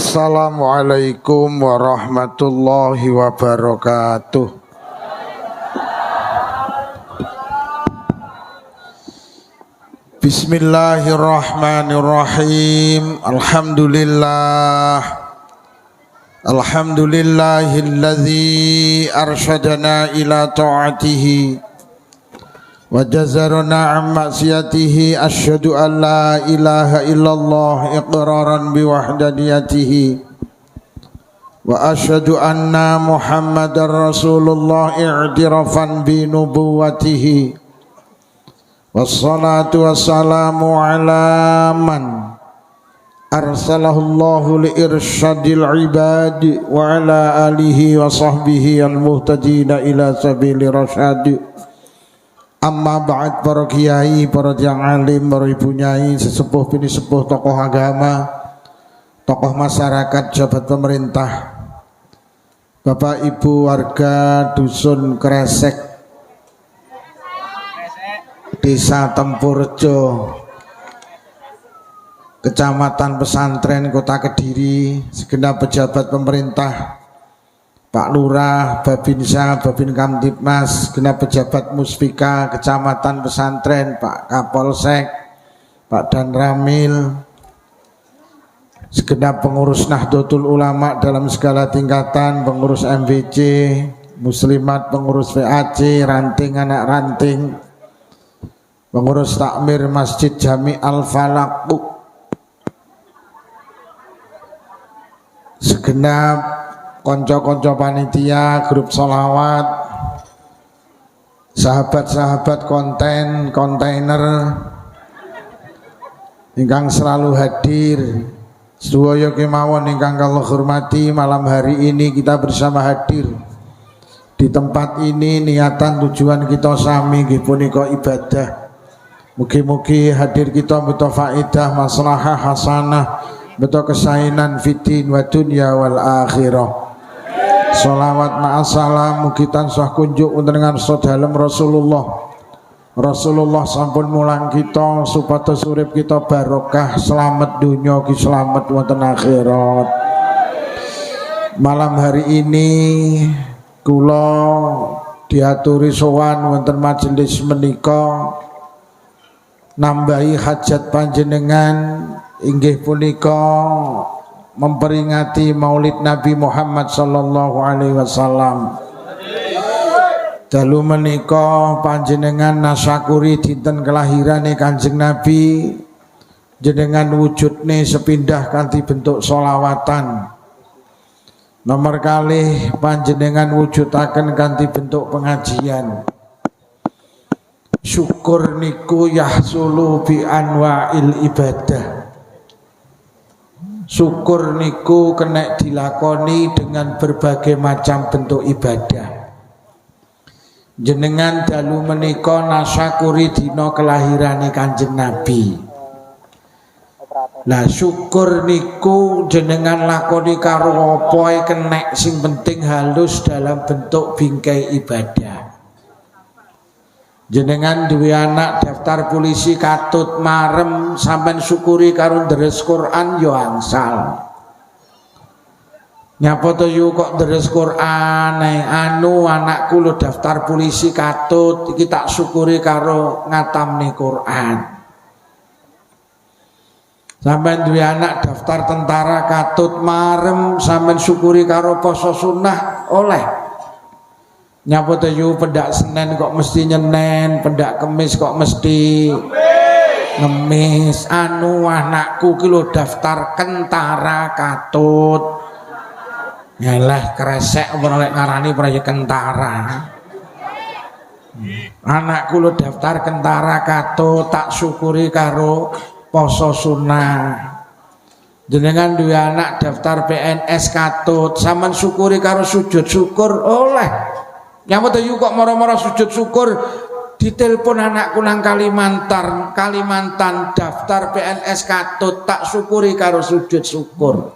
Assalamualaikum warahmatullahi wabarakatuh. Bismillahirrahmanirrahim. Alhamdulillahilladzi arsyadana ila ta'atihi wa jazarna an maksiyatihi. Asyhadu an la ilaha illallah iqraran biwahdaniyatihi wa asyhadu anna muhammadar rasulullah i'tirafan binubuwatihi. Wassalatu wassalamu ala man arsalahullahu liirsyadil ibadi wa ala alihi wa sahbihi al-muhtadina ila sabili rasyad. Amma ba'd, para kiai, para yang alim, para ibu nyai, sesepuh bini sepuh, tokoh agama, tokoh masyarakat, jabat pemerintah, bapak ibu warga dusun Kresek, Desa Tempurjo, Kecamatan Pesantren, Kota Kediri, segenap pejabat pemerintah, Pak Lurah, Babinsa, Babin Kamtibmas, segenap pejabat Muspika, Kecamatan Pesantren, Pak Kapolsek, Pak Danramil, segenap pengurus Nahdlatul Ulama dalam segala tingkatan, pengurus MVC, Muslimat, pengurus VAC, ranting anak ranting, pengurus takmir Masjid Jami Al-Falaq, segenap konco-konco panitia, grup sholawat, sahabat-sahabat konten, kontainer ingkang selalu hadir, sedaya kemawon ingkang kula hormati. Malam hari ini kita bersama hadir di tempat ini, niatan tujuan kita sami nggih punika ibadah. Mugi-mugi hadir kita beto faedah, maslahah hasanah, beto kesainan fitin wa dunya wal akhirah. Salawat ma'asalam mugi tansah kunjuk dengan sadalem Rasulullah. Rasulullah sampun mulang kita supados urip kita barokah, selamat dunya ki selamat wonten akhirat. Malam hari ini kula diaturi sowan wonten majelis menika nambahi hajat panjenengan inggih punika memperingati Maulid Nabi Muhammad sallallahu alaihi wasallam. Dalu menika panjenengan nasyakuri dinten kelahirane Kanjeng Nabi, jenengan wujudne sepindah kanthi bentuk sholawatan. Nomor kalih panjenengan wujudaken kanthi bentuk pengajian. Syukur niku yahsulu bi anwa'il ibadah. Syukur niku kena dilakoni dengan berbagai macam bentuk ibadah. Jenengan dalu menika nasyakuri dina kelahirane Kanjeng Nabi. Lah syukur niku jenengan lakoni karo apa kena, sing penting halus dalam bentuk bingkai ibadah. Jenengan duwe anak daftar polisi katut marem, sampean syukuri karo deres Quran yo angsal. Nyapa to yu kok deres Quran anu anakku lo daftar polisi katut, iki tak syukuri karo ngatamne Quran. Sampean duwe anak daftar tentara katut marem, sampean syukuri karo poso sunnah oleh. Nyapa to yu pendak Senin kok mesti nyenen, pendak Kemis kok mesti ngemis. Anu anakku ki lho daftar kentara katut. Yalah Kresek ora lek ngarani proyek kentara. Anakku lho daftar kentara katut, tak syukuri karo poso sunnah. Jenengan duwe anak daftar PNS katut, sampean syukuri karo sujud syukur oleh. Nyapa to yu kok moro-moro sujud syukur, ditelepon anakku nang Kalimantan daftar PNS katut, tak syukuri karo sujud syukur.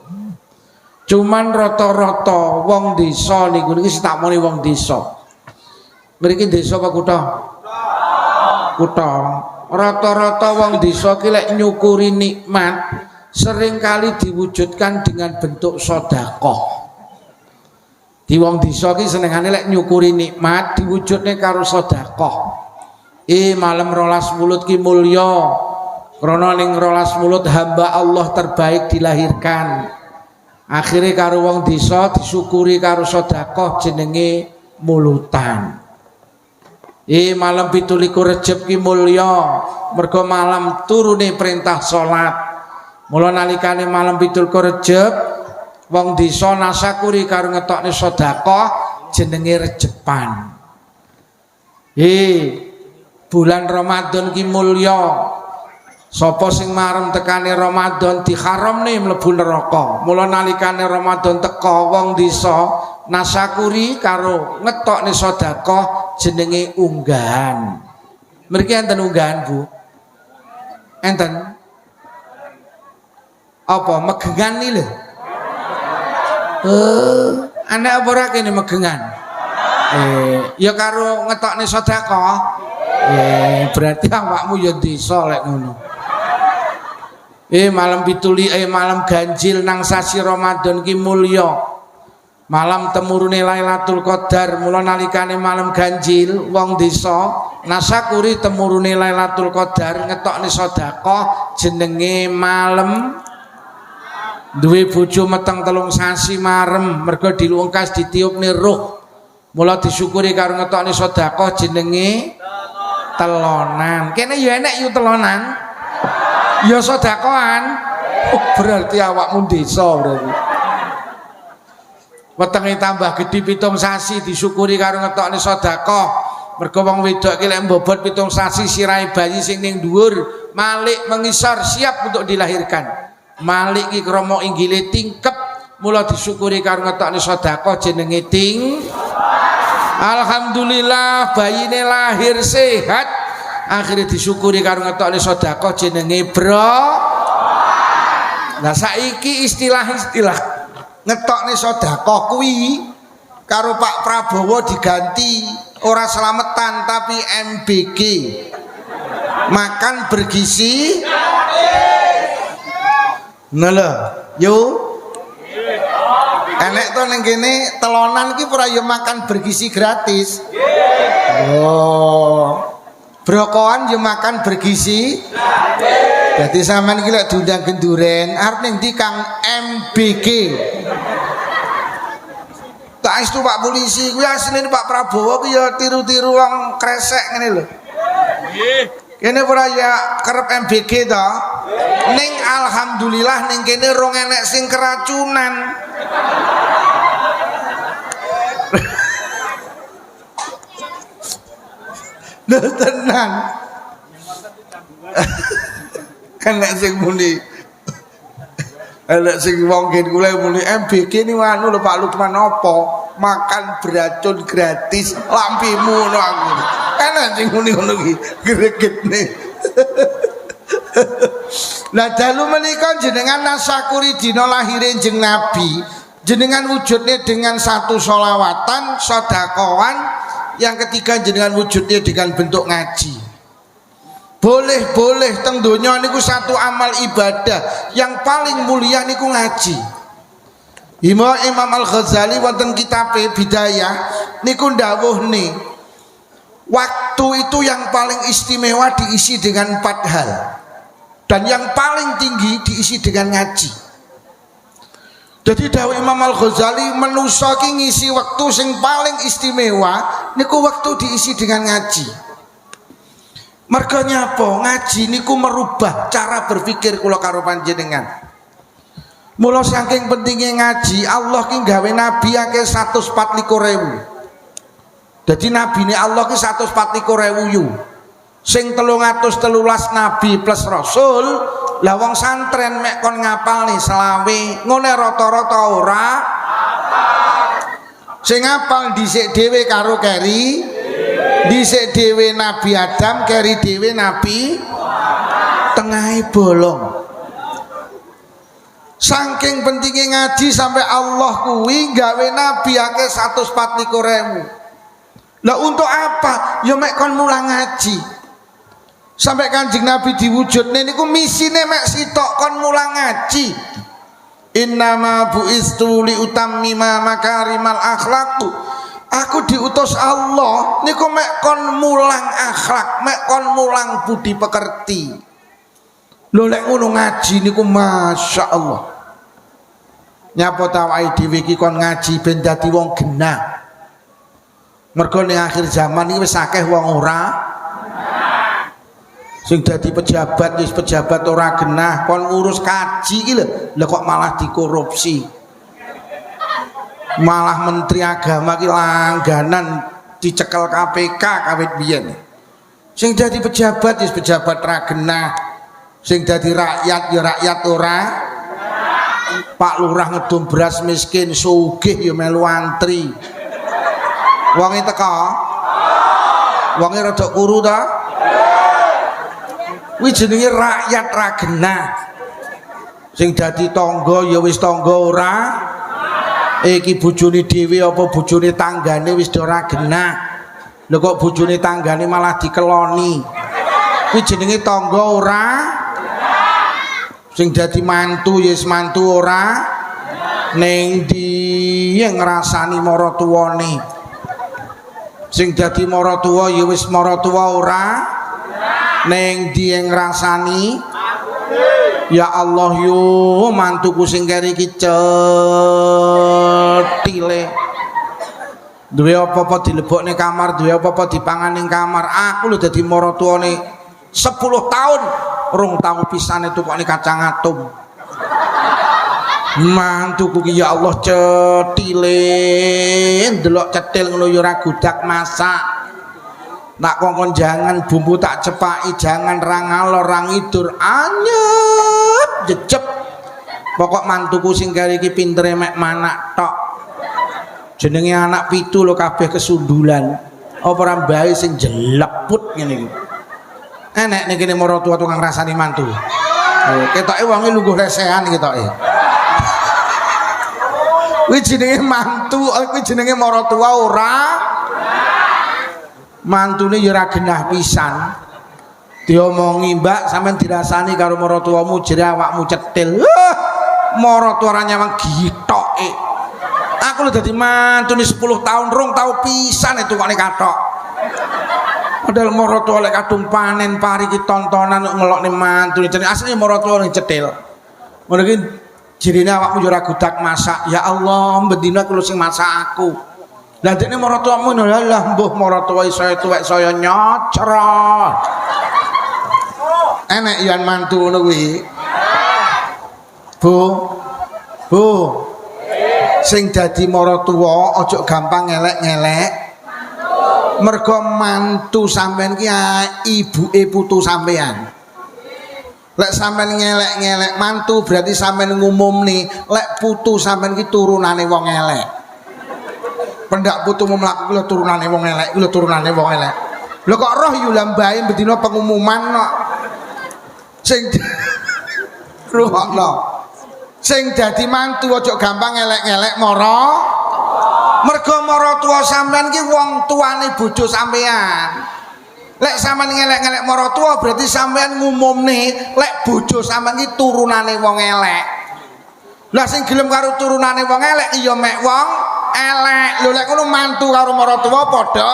Cuman rata-rata wong desa niku niki tak muni wong desa. Mriki desa apa kutha? Kutha. Rata-rata wong desa ki lek nyukuri nikmat seringkali diwujudkan dengan bentuk sedekah. Di wong desa ki senengane lek nyukuri nikmat diwujudne karo sedekah. Malam 12 Mulud ki mulya. Krana ning 12 Mulud hamba Allah terbaik dilahirkan. Akhire karo wong desa disyukuri karo sedekah jenenge mulutan. Malam 17 Rejab ki mulya mergo malam turune perintah salat. Mula nalikane malam 17 Rejab wong desa nasakuri karo ngetokne sedekah jenenge rejepan. Bulan Ramadan ki mulya. Sapa sing marem tekane Ramadan diharamne mlebu neraka. Mula nalikane Ramadan teka wong desa nasakuri karo ngetokne sedekah jenenge unggahan. Mriki enten unggahan, Bu? Enten. Apa megengan iki lho? Anak apa ora kene megengan? Ya karo ngetokne sedekah. Berarti awakmu ya desa lek ngono. Malam malam ganjil nang sasi Ramadan ki mulya. Malam temurune Lailatul Qadar. Mula nalikane malam ganjil wong desa nasakuri temurune Lailatul Qadar ngetokne sedekah jenenge malam duwe bojo meteng 3 sasi marem mergo dilungkas ditiupne ruh. Mula disyukuri karo ngetokne sedekah jenenge telonan. Kene ya enek yu telonan. Ya sedekahan. Berarti awakmu desa berarti. Wetenge tambah gedhi 7 sasi disyukuri karo ngetokne sedekah. Mergo wong wedok ki lek mbobot 7 sasi sirahe bayi sing ning dhuwur malik mengisor siap untuk dilahirkan. Malik ki krama inggile tingkep mula disyukuri karo ngetokne sedekah jenenge Alhamdulillah bayine lahir sehat. Akhirnya disyukuri karo ngetokne sedekah jenenge Nah saiki istilah-istilah ngetokne sedekah kuwi karo Pak Prabowo diganti ora slametan tapi MBG. Makan bergizi. Nela, yo. Enek to ning kene telonan ki ora yo makan bergizi gratis. Oh. Brokoan yo makan bergizi. Jadi sampean iki lek diundang genduren arep ning ndi Kang MBG. Tak istu Pak polisi kuwi asline Pak Prabowo ki ya tiru-tiru wong kresek ngene lho. Nggih. Kene ora ya kerep MBG to. Ning alhamdulillah ning kene rong enek sing keracunan. Tenan. Kan nek sing muni elek sing wong kene kula muni MBG ni anu lho Pak Lukman apa? Makan beracun gratis lampimu ngono aku. Enak sing muni ngono ki gregetne. Lah dalu menika jenengan nasakuri dina lahire jeneng Nabi. Jenengan wujudnya dengan satu sholawatan, sedekahan. Yang ketiga jenengan wujudnya dengan bentuk ngaji. Boleh teng donya niku satu amal ibadah yang paling mulia niku ngaji. Imam Al-Ghazali wonten kitab Bidayah niku ndawuhne waktu itu yang paling istimewa diisi dengan 4 hal dan yang paling tinggi diisi dengan ngaji. Jadi dawuh Imam Al-Ghazali manusa ki ngisi waktu sing paling istimewa niku waktu diisi dengan ngaji. Mergo nyapa ngaji niku merubah cara berpikir kula karo panjenengan. Mula saking pentingnya ngaji Allah ki gawe nabi akeh 124.000. Jadi nabine Allah ki 124.000 yu. Sing 313 nabi plus rasul. Lah wong santren mek kon ngapal nih selawe ngene rata-rata ora sing ngapal dhisik dhewe karo keri dhisik dhewe Nabi Adam keri dhewe Nabi tengahe bolong. Saking pentingnya ngaji sampai Allah kuwi gawe nabi akeh 124.000. Lah untuk apa? Ya mek kon mulang ngaji. Sampai Kanjeng Nabi diwujudne niku misine mek sitok kon mulang ngaji. Innama buistu li utammima makarimal akhlaq. Aku diutus Allah niku mek kon mulang akhlak, mek kon mulang budi pekerti. Lho lek ngono ngaji niku masyaallah. Nyapa tawai dhewe iki kon ngaji ben dadi wong genah. Mergo ning akhir zaman iki wis akeh wong ora sing dadi pejabat, wis pejabat ora genah, kon ngurus kaji iki lho, lha kok malah dikorupsi. Malah menteri agama ki langganan dicekel KPK kawit biyen. Sing dadi pejabat wis pejabat ra genah, sing dadi rakyat ya rakyat ora. Pak Lurah ngedum beras miskin sugih ya melu antri. Wonge teko. Wonge rada kuru ta? Kuwi jenenge rakyat ra genah. Sing dadi tangga ya wis tangga ora. Iki bojone dhewe apa bojone tanggane wis ora genah. Lho kok bojone tanggane malah dikeloni. Kuwi jenenge tangga ora. Sing dadi mantu ya wis mantu ora. Ning ndi ngrasani maratuwane. Sing dadi maratuwa ya wis maratuwa ora. Neng dia ngrasani ya Allah yo mantuku sing keri iki cetile duwe apa-apa dilebokne kamar, duwe apa-apa dipangan ning kamar. Aku lho dadi maratuwane 10 tahun rong tau pisane tukokne kacang atom. Mantuku ki ya Allah cetile ndelok cetil ngono ya ora gudak masak. Nak kongkon jangan bumbu tak cepaki, jangan rangalor rangidur anyep jejep. Pokok mantuku sing kari iki pintere mek manak tok. Jenenge anak pitu lho kabeh kesundulan. Apa ora mbae sing jeleput ngene iki. Enek ning kene maratuwa tukang rasani mantu. Ketoke wonge lungguh lesehan ketoke. Kuwi jenenge mantu, kuwi jenenge maratuwa ora. Mantune ya ora genah pisan. Diomongi, "Mbak, sampean dirasani karo maratuwamu jere awakmu cetil." Maratuwa ora nyawang gitoke. Aku lho dadi mantune 10 tahun rong tau pisan itu kok kathok. Padahal maratuwa lek kadung panen pari ki tontonan ngelokne mantune jenenge asline maratuwa ning cetil. Ngono ki jerene awakmu ya ora gudak masak. Ya Allah, bendina kulo sing masak aku. Lah dekne maratuwamu lah mbuh maratuwa saya tuwek saya nyocrot. Enek yan mantu ngono kuwi. Bu. Sing dadi maratuwa aja gampang ngelek-ngelek. Mergo mantu sampean ki ibuke putu sampean. Lek sampean ngelek-ngelek mantu berarti sampean ngumumne lek putu sampean ki turunane wong elek. Pendak putumu mlaku kuwi turunane wong elek, kuwi turunane wong elek. Lho kok roh yu lambahe bedina pengumuman kok. Sing ruhokno. Sing dadi mantu aja gampang elek-elek mara. Mergo maratuwa sampean ki wong tuane bojo sampean. Lek sampean ngelek-ngelek maratuwa berarti sampean ngumumne lek bojo sampean ki turunane wong elek. Lah sing gelem karo turunane wong elek iya mek wong elek. Lho lek ngono mantu karo maratuwa padha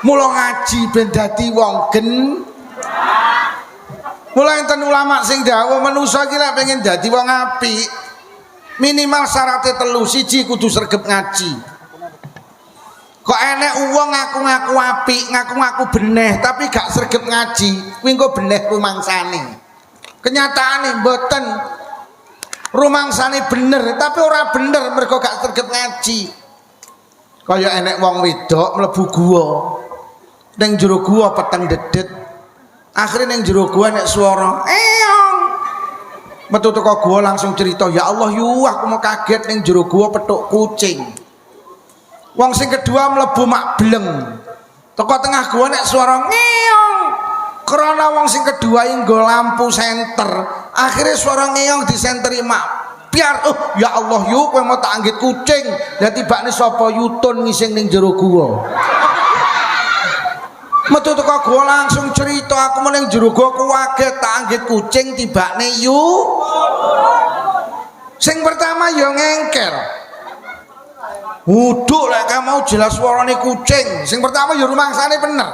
mula ngaji ben dadi wong gen. Mula enten ulama sing dawuh manusa iki lek pengen dadi wong apik minimal syaratnya 3, siji kudu sregep ngaji. Kok enek wong ngaku-ngaku apik, ngaku-ngaku beneh tapi gak sregep ngaji, kuwi engko beneh rumangsane. Kenyataane mboten. Rumangsane bener tapi ora bener mergo gak sregep ngaji. Kaya enek wong wedok mlebu gua. Ning jero gua peteng dedet. Akhire ning jero gua nek swara, "Eong." Metu teko gua langsung cerita, "Ya Allah yu, aku mau kaget ning jero gua petuk kucing." Wong sing kedua mlebu mak bleng. Teko tengah gua nek swara, "Ngeong." Karena wong sing kedua nggo lampu senter. Akhirnya suara ngeong disenteri mak piar. Ya Allah yuk kowe mau tak anggit kucing. Lah tibane sapa yutun ngising ning jero gua. Metu teko gua langsung cerita, aku meneng jero gua kaget tak anggit kucing tibakne yu. Sing pertama ya ngengkel. Wuduk lek kamu jelas suarane kucing. Sing pertama ya rumangsane bener.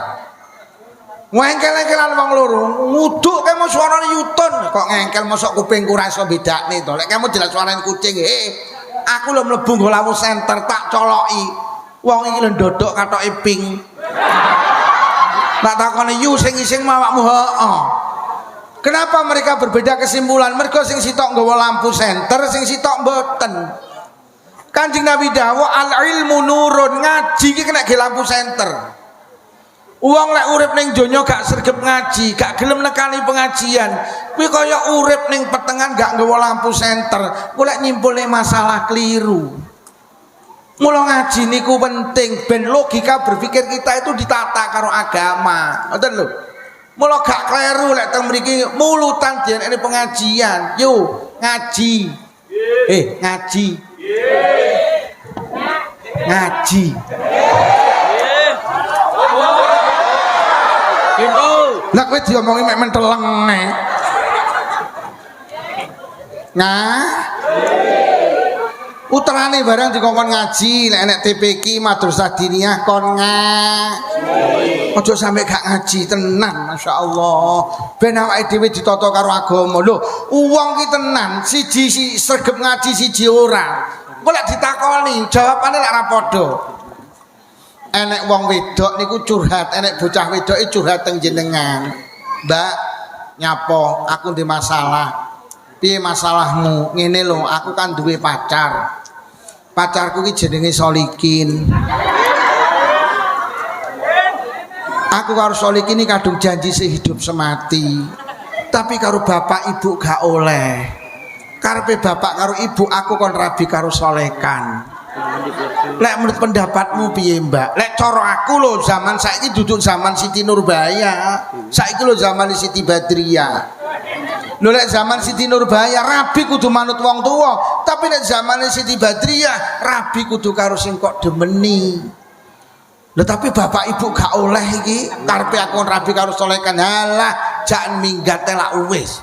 Ngengkel-ngengkelan wong loro. Wuduk kamu suarane yutun. Kok ngengkel mosok kupingku ra iso bedakne to. Lek kamu jelas suarane kucing, aku lho mlebu nggo lawu senter tak coloki. Wong iki lho ndodok katoke ping. Tak takoni yu sing ising awakmu heeh. Kenapa mereka berbeda kesimpulan? Mergo sing sitok nggawa lampu senter, sing sitok mboten. Kanjeng Nabi dawuh al ilmu nurun, ngaji iki kena ge lampu senter. Wong lek urip ning donya gak sregep ngaji, gak gelem nekani pengajian, kuwi kaya urip ning petengan gak nggawa lampu senter, golek nyimpulne masalah keliru. Mula ngaji niku penting ben logika berpikir kita itu ditata karo agama. Ngoten lho. Mula gak kleru lek teng mriki mulutan diene pengajian. Yo, ngaji. Ngaji. Ngaji. Lah kowe diomongi mek menteleng nek. Uterane barang dikongkon ngaji, lek enek TPQ Madrasah Diniyah kon ngaji. Aja sampe gak ngaji tenan, masyaallah. Ben awake dhewe ditata karo agama. Lho, wong ki tenan, siji sregep ngaji, siji ora. Engko lek ditakoni, jawabane lek ora padha. Enek wong wedok niku curhat, enek bocah wedoke curhat teng jenengan. Mbak, nyapo, aku ndek masalah. Piye masalahmu? Ngene lho, aku kan duwe pacar. Pacarku ki jenenge Solikin. Aku karo Solikin iki kadung janji sehidup semati. Tapi karo bapak ibu gak oleh. Karepe bapak karo ibu aku kon rabi karo Solekan. Lek menurut pendapatmu piye, Mbak? Lek cara aku lho zaman saiki duduk zaman Siti Nurbaya. Saiki lho zaman Siti Badriah. Lho lek zaman Siti Nurbaya rabi kudu manut wong tuwa, tapi lek zaman Siti Badriah rabi kudu karo sing kok demeni. Lho tapi bapak ibu gak oleh iki, karepe aku rabi karo Solekan. Halah, jan minggat lak wis.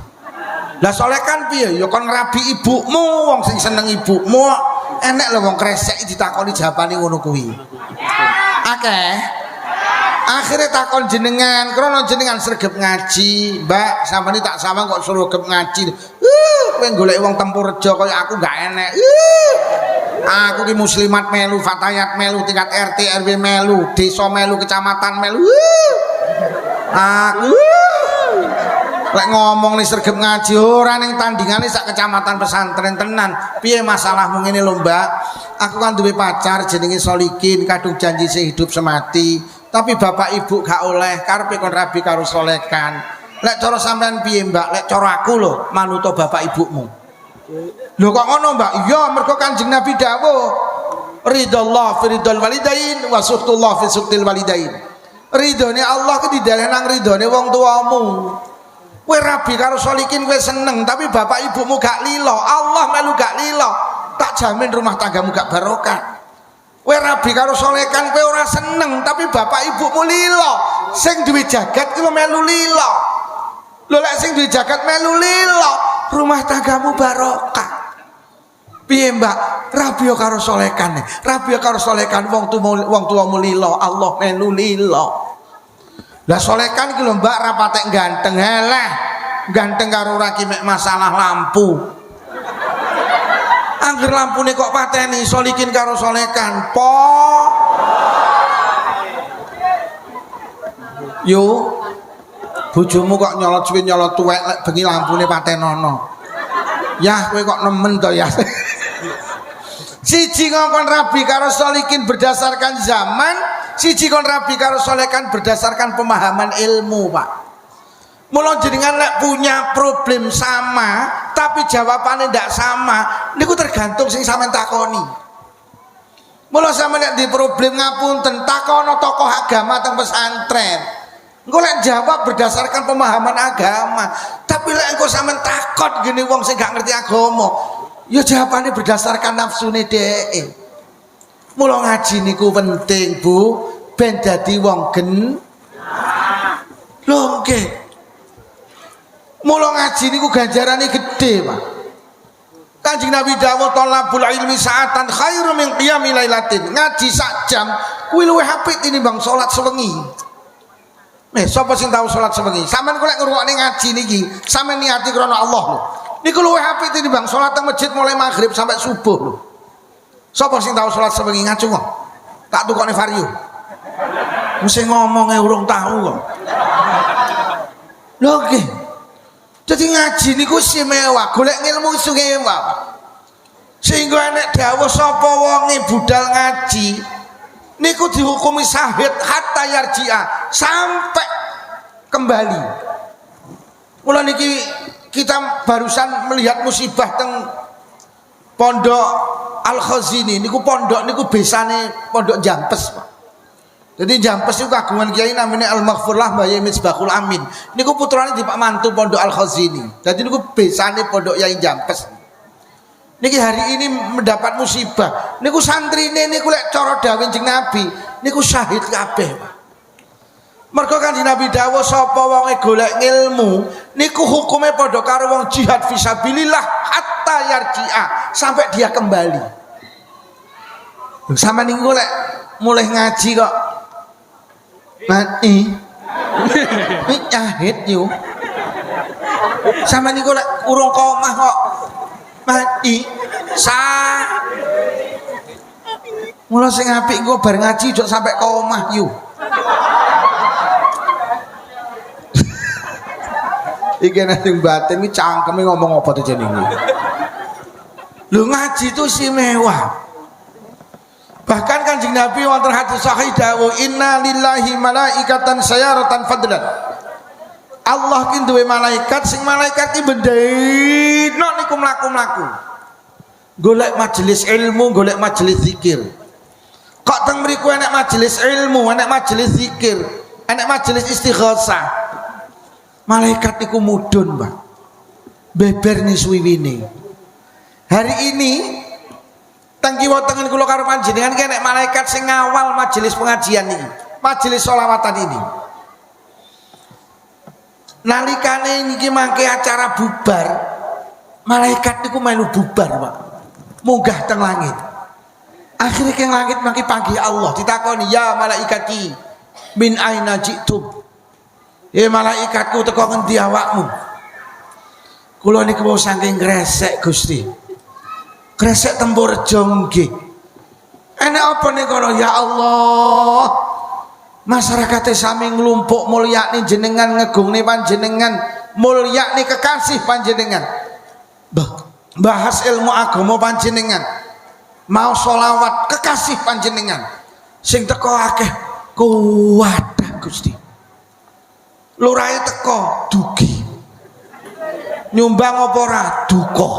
Lah Solekan piye? Ya kon rabi ibumu, wong sing seneng ibumu. Enek lho wong kresek ditakoni jawabane ngono kuwi. Akeh. Akhirnya takon jenengan, krono jenengan sregep ngaji, Mbak, sampeyan tak sama kok suruh gep ngaji. Kowe golek wong Tempurrejo kaya aku gak enek. Aku ki muslimat melu, fatayat melu, tingkat RT RW melu, desa melu, kecamatan melu. Aku lek ngomong nih sregep ngaji ora ning tandingane sak kecamatan pesantren tenan. Piye masalahmu ngene lho, Mbak? Aku kan duwe pacar jenenge Solikin, kadung janji sehidup semati. Tapi bapak ibu gak oleh, karepe kon rabi karo Solekan. Lek cara sampean piye, Mbak? Lek cara aku lho manut bapak ibumu. Lho kok ngono, Mbak? Iya, mergo Kanjeng Nabi dawuh, ridallah fi ridal walidain wa suhtullah fi suhtil walidain. Ridone Allah ku didaleh nang ridone wong tuamu. Kowe rabi karo Solikin kowe seneng, tapi bapak ibumu gak lilo, Allah melu gak lilo. Tak jamin rumah tanggamu gak barokah. Kowe rabi karo Solekan kowe ora seneng, tapi bapak ibumu lilo. Sing duwe jagat ku melu lilo. Lho lek sing duwe jagat melu lilo, rumah tanggamu barokah. Piye, Mbak? Rabi karo Solekan. Rabi karo Solekan wong tuamu lilo, Allah melu lilo. Lah Solekan iki lho, Mbak, ra patek ganteng. Halah, ganteng karo ora ki mek masalah lampu. Angger lampune kok pateni Solikin karo Solekan. Yo, bojomu kok nyolot suwe nyolot tuwek lek bengi lampune patenono. Yah, kowe kok nemen to ya. Siji ngongkon rabi karo Solikin berdasarkan zaman, siji kon rabi karo Solekan berdasarkan pemahaman ilmu, Pak. Mula jenengan lek punya problem sama tapi jawabannya ndak sama, niku tergantung sing sampean takoni. Mula sampean nek di problem ngapunten takono tokoh agama teng pesantren. Engko lek jawab berdasarkan pemahaman agama, tapi lek engko sampean takon gini wong sing gak ngerti agama, ya jawabannya berdasarkan nafsune dhek. Mula ngaji niku penting, Bu, ben dadi wong Lho nggih. Mula ngaji niku ganjarane gedhe, Pak. Kanjeng Nabi dawuh talabul ilmi sa'atan khairu min qiyamil lailatin. Ngaji sak jam kuwi luwih apik tinimbang salat sewengi. Sapa sing tau salat sewengi? Sampeyan kok lek ngrungokne ngaji niki, sampeyan niati krana Allah lho. Niku luwih apik tinimbang salat teng masjid mulai maghrib sampai subuh lho. Sapa sing tau salat sewengi ngacung kok? Tak tukokne vario. Mesti ngomongnya urung tahu kok. Lho nggih. Jadi ngaji niku istimewa, golek ilmu istimewa. Sehingga nek dawuh sapa wonge budal ngaji niku dihukumi syahid hatta yarji'a, sampai kembali. Mula niki kita barusan melihat musibah teng Pondok Al-Khazini niku pondok niku besane pondok Jampes, Pak. Jadi Jampes itu kagungan kiai namanya Al-Maghfurlah Mbah Yai Misbahul Amin. Niku putrane di Pak Mantu Pondok Al-Khazini. Jadi niku besane pondok Yai Jampes. Niki hari ini mendapat musibah. Niku santrine niku lek cara dawuh Kanjeng Nabi, niku syahid kabeh, Pak. Mergo Kanjeng Nabi dawuh sapa wonge golek ilmu, niku hukume padha karo wong jihad fisabilillah hatta yarji'a, sampai dia kembali. Sama niku lek mulai ngaji kok mati nyahid yo sama niku lek urung komah kok mati mula sing apik engko bar ngaji jok sampai komah yo. Iki nek sing batin iki cangkeme ngomong apa to jenenge. Lho ngaji itu istimewa. Bahkan Kanjeng Nabi wonten hadis sahih dawuh inna lillahi malaikatan sayaratan fadlan. Allah ki duwe malaikat sing malaikat ki bendino niku mlaku-mlaku. Golek majelis ilmu, golek majelis zikir. Kok teng mriku enek majelis ilmu, enek majelis zikir, enek majelis istighosah. Malaikat niku mudhun, Pak. Beber ni suwiwine. Hari ini teng kiwa tengen kula karo panjenengan ki nek malaikat sing ngawal majelis pengajian iki, majelis sholawatan ini. Nalikane niki mangke acara bubar, malaikat niku melu bubar, Pak. Munggah teng langit. Akhire ke langit mangke panggih Allah, ditakoni, "Ya malaikati, min aina ji'tum?" Malaikatku teko ngendi awakmu? Kula niku wau saking gresek Gusti. Gresek Temborejo nggih. Enek apa niku ya Allah? Masyarakate sami nglumpuk mulyakne jenengan, ngegungne panjenengan, mulyakne kekasih panjenengan. Bahas ilmu agama panjenengan. Mau sholawat kekasih panjenengan. Sing teko akeh kuwadah Gusti. Lurahe teko dugi. Nyumbang apa ora duka.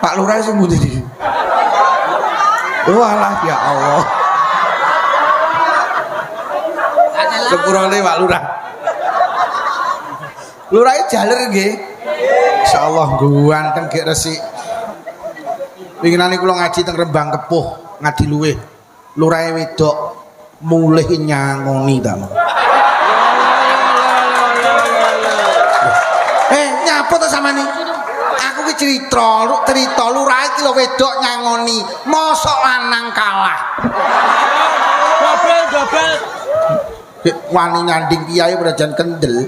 Pak Lurah sing pundi iki? Walah ya Allah. Sepurane Pak Lurah. Lurahe jaler nggih. Insyaallah ganteng gek resik. Winginane kula ngaji teng Rembang Kepuh, ngadi luweh. Lurahe wedok mulih nyangoni ta. Nyapa to sampean iki? Aku ki cerita lurahe ki lho wedok nyangoni, mosok lanang kalah. Dobel. Wani nyanding kiai prajan kendel.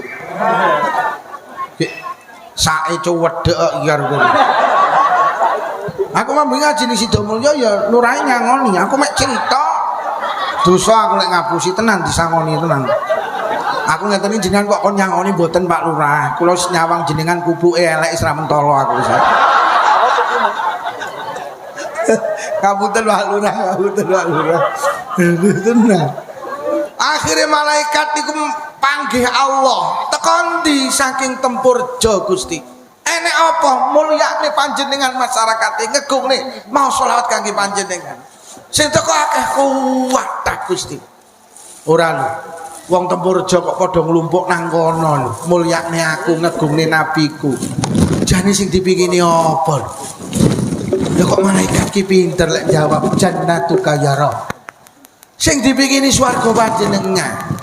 Sae cuwedhek iki karo kowe. Aku mambu ngaji ning Sidomulya ya lurahe nyangoni, aku mek cerita. Dosa aku lek ngapusi tenan disangoni tenan. Aku ngeten iki jenengan kok kon nyangoni mboten Pak Lurah. Kula nyawang jenengan kubuke elek isra mentolo aku. Kapunten Pak Lurah, kapunten Pak Lurah. Tenan. Akhire malaikat niku panggih Allah. Tekan ndi saking Temborejo Gusti. Enek apa mulyane panjenengan masyarakat ngegungne mau selawat kangge panjenengan. Sing teko akeh kuwat ta Gusti. Ora lho. Wong Temborejo kok padha nglumpuk nang kono lho. Mulyane aku ngegungne nabiku. Jane sing dipingini apa? Ya kok malaikat ki pinter lek jawab jannatuka ya Rabb. Sing dipingini swarga panjenengan.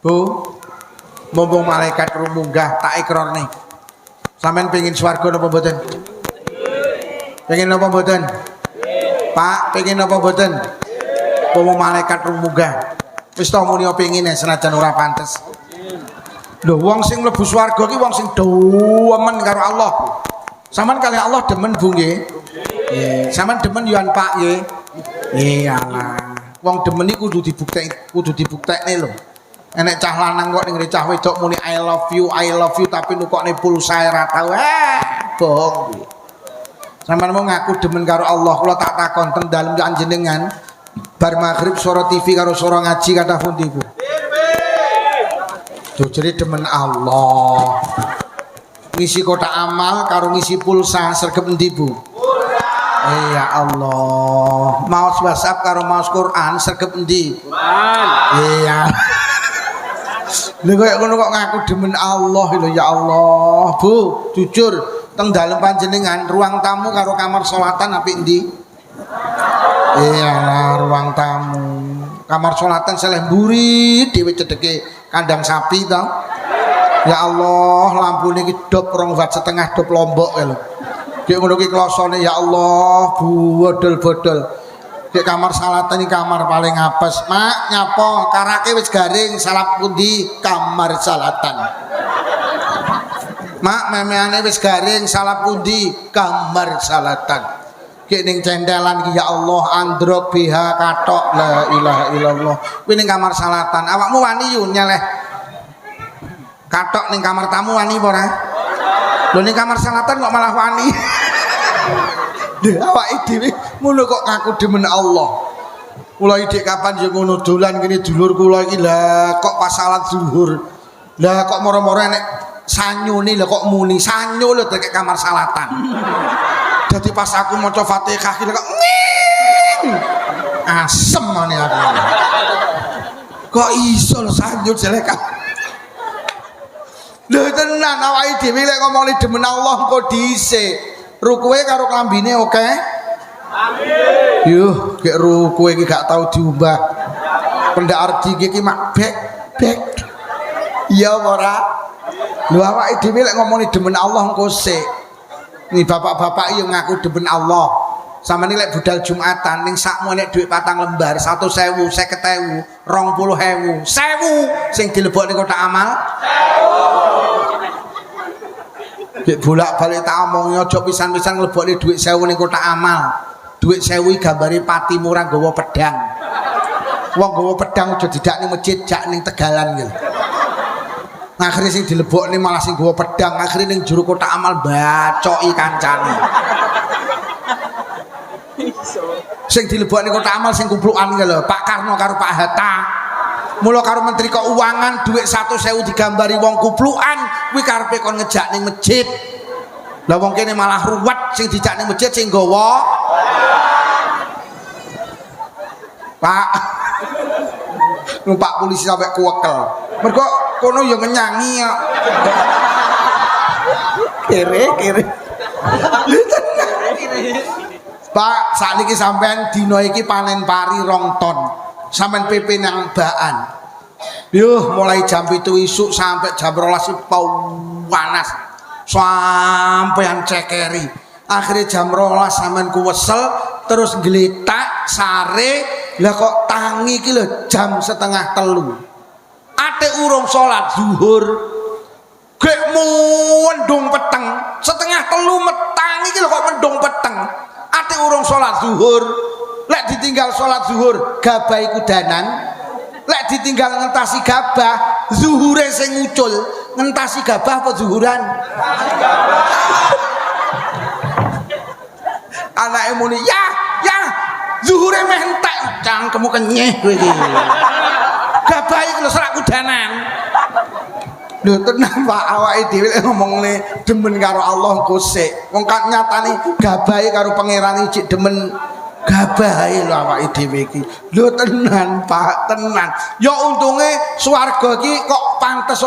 Bu, mumpung malaikat rumunggah tak ikrarne. Sampeyan pengin swarga napa mboten? Pengen napa mboten? Pak, pengen napa mboten? Mumpung malaikat rumunggah. Wis to muni pengin senajan ora pantes. Lho wong sing mlebu swarga ki wong sing demen karo Allah. Sampeyan kali Allah demen Bu nggih. Nggih. Sampeyan demen yo Pak nggih. Iyalah. Wong demen iku kudu dibuktekne lho. Enek cah lanang kok ning cah wedok muni I love you tapi nukokne pulsa ora tau. Bohong kuwi. Sampeyan mau ngaku demen karo Allah, kula tak takon teng dalem panjenengan bar maghrib suara TV karo suara ngaji kata pundi Bu? Jadi demen Allah. Ngisi kotak amal karo ngisi pulsa sergep endi Bu? Ya Allah. Maos WhatsApp karo maos Quran sergep endi? Iya. Lha kok ngono kok ngaku demen Allah lho ya Allah. Bu, jujur teng dalem panjenengan ruang tamu karo kamar sholatan apik endi? Iyalah ruang tamu. Kamar sholatan seleh mburi dhewe cedeke kandang sapi to. Ya Allah, lampune iki dop 2 watt setengah dop Lombok lho. Ki ngono ki klosone ya Allah, bodol-bodol. Ki kamar sholatan iki kamar paling apes. Mak, nyapa karake wis garing salap pundi? Kamar sholatan. Mak, memeane wis garing salap pundi? Kamar sholatan. Ki ning cendelan ki ya Allah androk BH katok la ilaha illallah. Kuwi ning kamar sholatan. Awakmu wani yo nyeleh katok ning kamar tamu wani apa ora? Lho ning kamar sholatan kok malah wani. Lho awake dhewe ngono kok ngaku demen Allah. Kula iki kapan yo ngono dolan kene dulur kula iki lah kok pas salat zuhur. Lah kok moro-moro enek sanyune lho kok muni sanyo lho dek kamar sholatan. Jadi pas aku maca Fatihah kira kok asem mane aku. Kok iso lho sanjut jelek. Lho tenan awake dhewe lek ngomongne demen Allah engko dhisik. Rukuwe karo klambine oke? Amin. Yuh, gek rukuwe iki gak tau diubah. Pendak arti iki mak bek. Iya ora? Lho awake dhewe lek ngomongne demen Allah engko sik. Nih bapak-bapak yang ngaku demen Allah. Sama nih lek budal Jumatan ning sakmu nek dhuwit 4 lembar 100.000, 50.000, 20.000, 1.000 sing dilebokne kotak amal. 1.000. Nek bolak-balik tak omongi aja pisan-pisan nglebokne dhuwit 1.000 ning kotak amal. Dhuwit 1.000 gambare pati murah nggawa pedang. Wong nggawa pedang aja didak ning masjid, jak ning Tegalan gitu. Akhirnya sing dilebokne malah sing gawa pedang, akhirnya ning juru kotak amal bacoki kancane. Sing dilebokne kotak amal sing kumplukan iki lho, Pak Karno karo Pak Hatta. Mula karo Menteri Keuangan dhuwit 100.000 digambari wong kumplukan, kuwi karepe kon ngejak ning masjid. Lah wong kene malah ruwet sing dijak ning masjid sing gawa. Pak. Numpak polisi sampai kuwekel. Mergo kono ya ngenyangi ya. Kere. Pak, sakniki sampean dina iki panen pari 2 ton. Sampean PP nang baan. Yuh, mulai jam 7 isuk sampai jam 12 panas. Sampean cekeri. Akhirnya jam 12 sampean kuwesel terus gletak sare. Lah kok tangi iki lho jam 2:30. Ate urung salat zuhur. Gek mendung peteng, 2:30 metang iki lho kok mendung peteng. Ate urung salat zuhur. Lek ditinggal salat zuhur, gabah iku danan. Lek ditinggal ngentasi gabah, zuhure sing ngucul. Ngentasi gabah apa zuhuran? Anake muni, "Ya, zuhure meh entek cangkemmu kenyeh kowe iki." Gabah iki lho serak kudanan. Lho tenan Pak awake dhewe ngomongne demen karo Allah engko sik. Wong kan nyatane gabahe karo pangeran iki demen gabahe lho awake dhewe iki. Lho tenan Pak, tenan. Ya untunge swarga iki kok pantes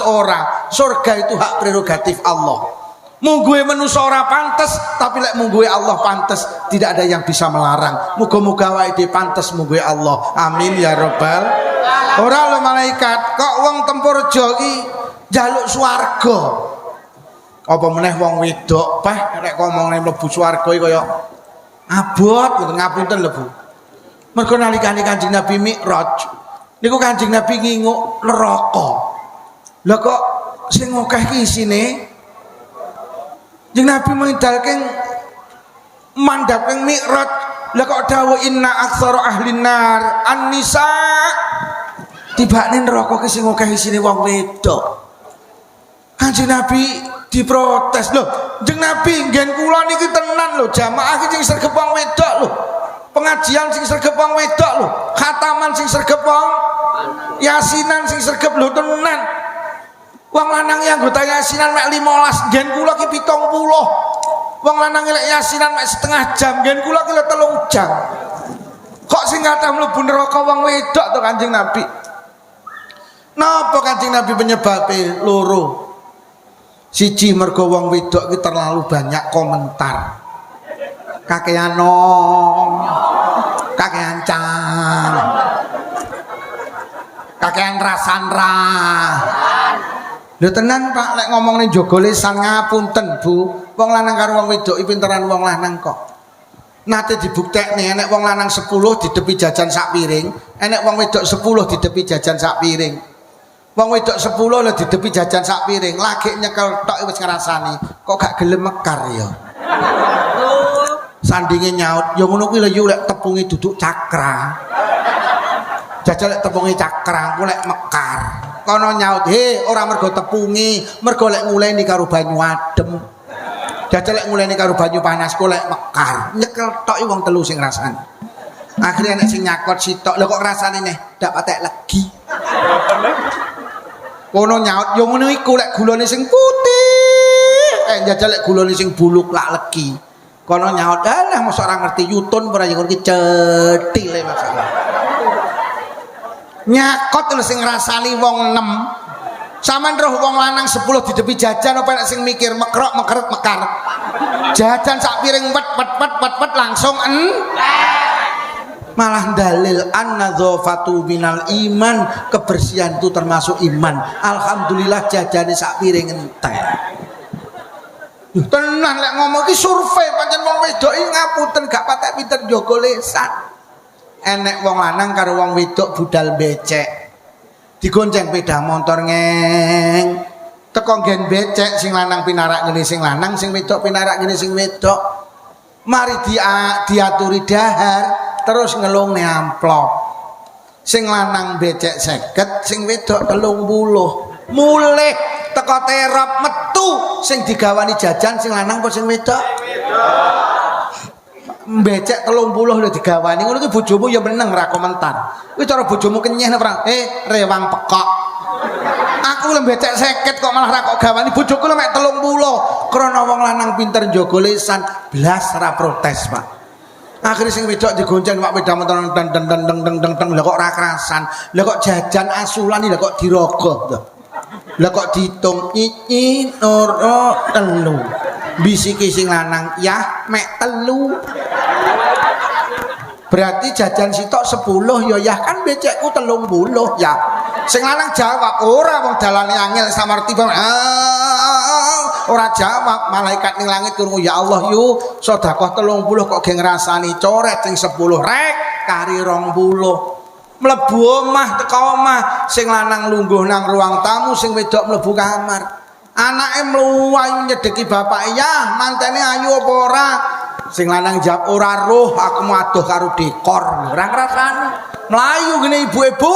ora. Surga itu hak prerogatif Allah. Mungguhe manusa ora pantes, tapi lek mungguhe Allah pantes, tidak ada yang bisa melarang. Muga-muga awake dhewe pantes mungguhe Allah. Amin ya rabbal Ora lho malaikat, kok wong Tempurjo iki njaluk swarga. Apa meneh wong wedok, Pak, nek ngomongne mlebu swarga iki kaya abot ngoten ngapunten lho Bu. Mergo nalikane Kanjeng Nabi Mi'raj niku Kanjeng Nabi nginguk neraka. Lah kok sing akeh iki isine Kanjeng Nabi mengidalke mandhap ing Mi'raj. Lah kok dawuh inna aktsara ahlin nar an-nisa. Tibane neraka ki sing akeh isine wong wedok. Kanjeng Nabi diprotes lho, Kanjeng Nabi nggen kula niki tenan lho, jamaah iki sing sregep wong wedok lho. Pengajian sing sregep wong wedok lho, khataman sing sregep wong yasinan sing sregep lho tenan. Wong lanang yang anggota yasinan mek 15, nggen kula ki 70. Wong lanang lek yasinan mek setengah jam, nggen kula ki 3 jam. Kok sing kathah mlebu neraka wong wedok to Kanjeng Nabi? Napa Kanjeng Nabi penyebabe loro? Siji mergo wong wedok ki terlalu banyak komentar. Kakean nom, kakean can, kakean rasanra. Lho tenan Pak, lek ngomong ning jaga lisan ngapunten Bu. Wong lanang karo wong wedok iki pinteran wong lanang kok. Nate dibuktekne enek wong lanang 10 didepi jajan sak piring, enek wong wedok 10 didepi jajan sak piring. Wong wedok 10 lho didepi jajan sak piring, lagi nyekel tok wis ngrasani, kok gak gelem mekar ya. Sandinge nyaut, ya ngono kuwi lho yu lek tepunge duduk cakra. Jajal lek tepunge cakra, ku lek mekar. Kono nyaut, "He, ora mergo tepungi, mergo lek nguleni karo banyu adem." Jajal lek nguleni karo banyu panas, ku lek mekar. Nyekel tok wong telu sing ngrasani. Akhirnya nek sing nyakot sitok, lho kok rasane neh dak patek legi. Kono nyaut, yo ngono iku lek gulane sing putih. Jajal lek gulane sing buluk lak legi. Kono nyaut, alah mosok ora ngerti yutun ora yo iki cethile masalah. Nyakot lho sing ngrasani wong 6. Saman roh wong lanang 10 didepi jajan apa nek sing mikir mekrok mekeret mekar. Jajan sak piring wet langsung malah dalil an-nadzafatu minal iman, kebersihan itu termasuk iman. Alhamdulillah jajane sak piring entek. Tenan lek ngomong iki survei pancen wong wedok iki ngapunten gak patek pinter njaga lisan. Enek wong lanang karo wong wedok budal becek. Digonceng sepeda motor ngeng. Teko nggen becek sing lanang pinarak ngene sing lanang, sing wedok pinarak ngene sing wedok. Mari diaturi dahar terus ngelungne amplop. Sing lanang becek 50, sing wedok 30. Mulih teko terop metu sing digawani jajan sing lanang apa sing wedok? Becek 30 lho digawani ngono ki bojomu ya meneng ra komentar. Kuwi cara bojomu kenyeh ora? Rewang pekok. Aku lho becek 50 kok malah ra kok gawani bojoku lho mek 30. Krana wong lanang pinter njaga lisan, blas ra protes, Pak. Akhirnya sing wedok digonceng Pak peda motor deng lha kok ora kerasan. Lah kok jajan asulan lha kok dirogoh to. Lah kok diitung iki loro telu. Bisiki sing lanang ya mek 3. Berarti jajan sitok 10 ya kan becekku 30 ya. Sing lanang jawab ora wong dalane angel samarti bang. Ora jawab, malaikat ning langit krungu ya Allah yu sedekah 30 kok ge ngrasani coret sing 10 rek kari 20. Mlebu omah teko omah sing lanang lungguh nang ruang tamu, sing wedok mlebu kamar. Anake mluwayu nyedeki bapake, "Yah, mantene ayu apa ora?" Sing lanang jawab, "Ora roh, aku mau adoh karo dekor." Ora ngrasani. Mlayu ngene ibu-ibu,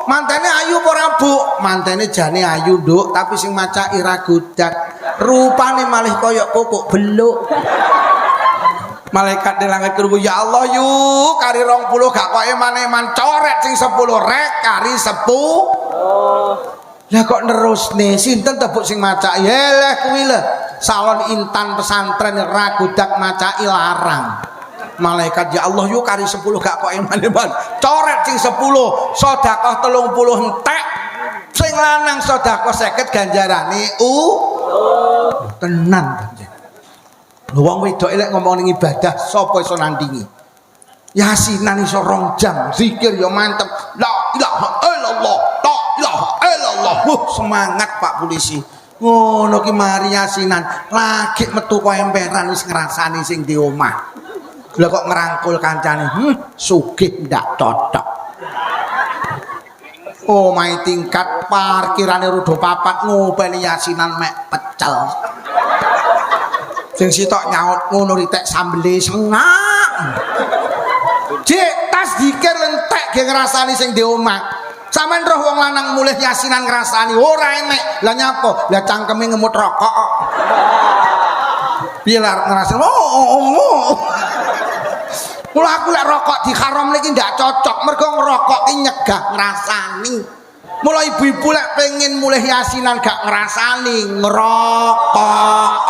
"Mantene ayu apa ora, Bu?" Mantene jane ayu, Nduk, tapi sing macaki ra godak. Rupane malih kaya kokok beluk. Malaikat di langit krungu, "Ya Allah yu, kari 20 gak kok eman-eman coret sing 10 rek kari 10." Lah kok nerusne sinten tebuk sing macaki? Heleh kuwi lho. Salon intan pesantren ra godak macaki larang. Malaikat, "Ya Allah yu kari 10 gak kok eman-eman coret sing 10, sedekah 30 entek." Sing lanang sedekah 50 ganjarane tenan. Lho wong wedok lek ngomong ning ibadah sapa iso nandingi? Yasinan iso 2 jam, zikir ya mantep. La ilaha illallah, la ilaha illallah. Semangat Pak Polisi. Ngono ki mari yasinan, lagi metu kok emperan wis ngrasani sing di omah. Lah kok ngerangkul kancane, sugih ndak cocok. Oh, mai tingkat parkirane rodo 4 ngopeni yasinan mek pecel. Sing sitok nyaut ngono ritek sambele sengak. Jek tas dikir lentek ge ngrasani sing di omah. Sampeyan roh wong lanang mulih yasinan ngrasani ora enek. Lah nyapa? Lah cangkeme ngemut rokok. Piye lah ngrasani? Mula aku lek rokok diharamne iki ndak cocok. Mergo ngerokok ki nyegah ngrasani. Mula ibu-ibu lek pengen mulih yasinan gak ngrasani ngerokok.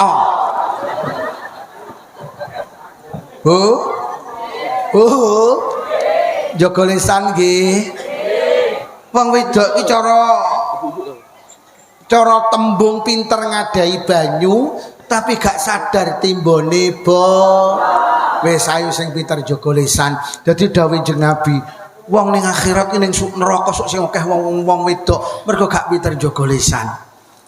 Jaga lisan nggih. Wong wedok iki cara tembung pinter ngadai banyu tapi gak sadar timbone wis ayo sing pinter jaga lisan. Dadi dawuh Kanjeng Nabi, wong ning akhirat iki ning neraka sok sing akeh wong wedok mergo gak pinter jaga lisan.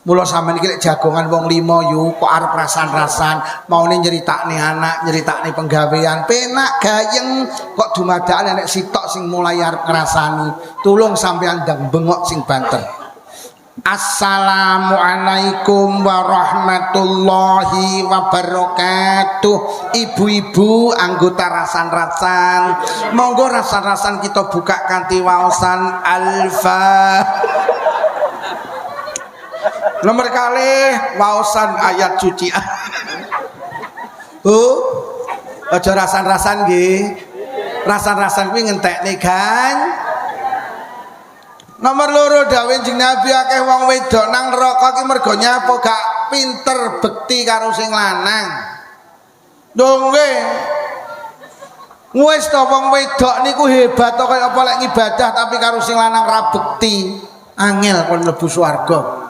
Mula sampean iki lek jagongan wong 5 yu kok arep rasan-rasan, maune nyeritakne anak, nyeritakne penggawean, penak gayeng kok dumadaan nek sitok sing mulai arep ngrasani. Tulung sampean ndang bengok sing banter. Assalamualaikum warahmatullahi wabarakatuh. Ibu-ibu anggota rasan-rasan, monggo rasan-rasan kita buka kanthi waosan alfa. Nomor kali waosan ayat suci. Aja rasan-rasan nggih. Rasan-rasan kuwi ngentekne kan. Nomor 2 dawuh Kanjeng Nabi akeh wong wedok nang neraka ki mergo nyapa gak pinter bekti karo sing lanang. Nggih. Wis to wong wedok niku hebat to kaya apa lek ngibadah tapi karo sing lanang ra bekti. Angel kon mlebu swarga.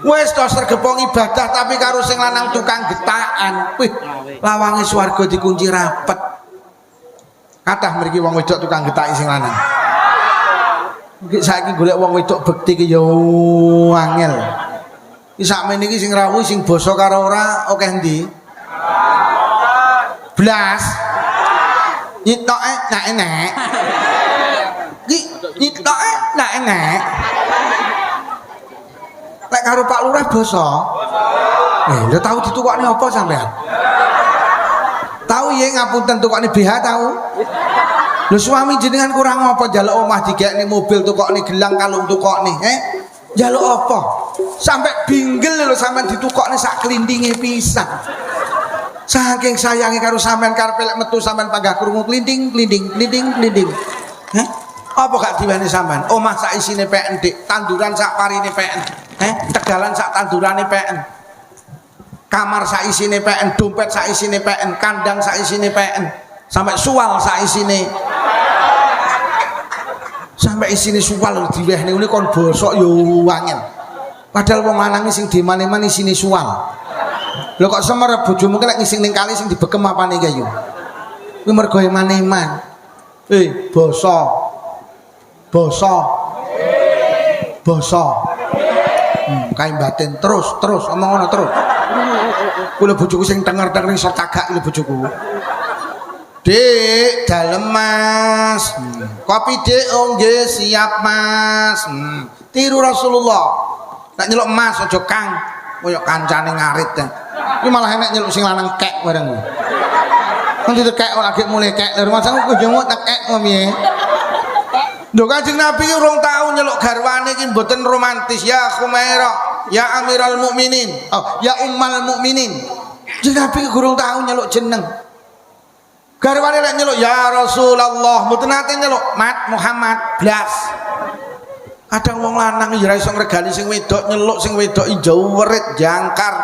Wis to sregepong ibadah tapi karo sing lanang tukang getakan. Wih, lawange swarga dikunci rapet. Kathah mriki wong wedok tukang getaki sing lanang. Iki saiki golek wong wedok bekti ki yo angel. Iki sakmene iki sing rawuh sing basa karo ora akeh ndi? Blas. Nyitoke nak enek. Iki nyitoke nak enek. Lek karo Pak Lurah basa. Lha tau ditukokne apa sampean? Tahu ya ngapunten tukokne BH tahu? Lho suami jenengan kurang apa njaluk omah digekne mobil tukokne gelang kalung tukokne, njaluk apa? Sampai binggel lho sampean ditukokne sak klindinge pisan. Saking sayange karo sampean karepe lek metu sampean panggah krungu klinding. Apa gak diweni sampean? Omah sak isine PN dik, tanduran sak parine PN. Tegalan sak tandurane PN. Kamar sak isine PN, dompet sak isine PN, kandang sak isine PN, sampai suwal sak isine. Sampai isine suwal diwehne ngene kon bosok yo angel. Padahal wong lanang sing dimane-mane isine suwal. Lho kok semer bojomu ki lek ngising ning kali sing dibekem apane ki yo. Kuwi mergo eman-eman. Basa. Kae batin terus omong ngono terus. Kula bojoku sing tenger-tenger iso cagak lho bojoku. Dik, dalem Mas. Kopi Dik, oh nggih siap Mas. Tiru Rasulullah. Nek nyeluk Mas aja Kang, koyo kancane ngarit. Iki malah enek nyeluk sing lanang kek bareng. Kan ditekek ora lagi mulai kek. Lha rumah sangu kujung tekek piye? Lho Kanjeng Nabi urung tau nyeluk garwane iki mboten romantis ya Khumairah, ya Amiral Mukminin, ya Ummal Mukminin. Kanjeng Nabi urung tau nyeluk jeneng. Garwane lek nyeluk ya Rasulullah, mboten nate nyeluk Mat Muhammad blas. Kadang wong lanang ya ora iso ngregani sing wedok, nyeluk sing wedok jauh werit jangkar.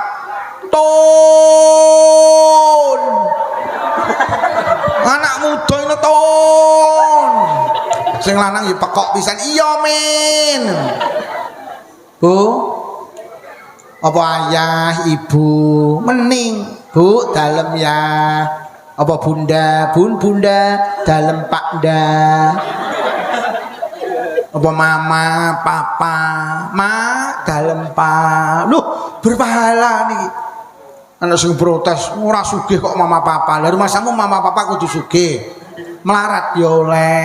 Ton. Anak muda ini ton. Sing lanang ya pekok pisan. Iya min. Bu. Apa ayah, ibu? Mening. Bu, dalem ya. Apa bunda, bunda dalem pakda. Apa mama, papa, ma dalem pa. Loh, berpahala niki. Ana sing protes, ora sugih kok mama papa. Lah rumasamu mama papa kudu sugih. Melarat ya oleh.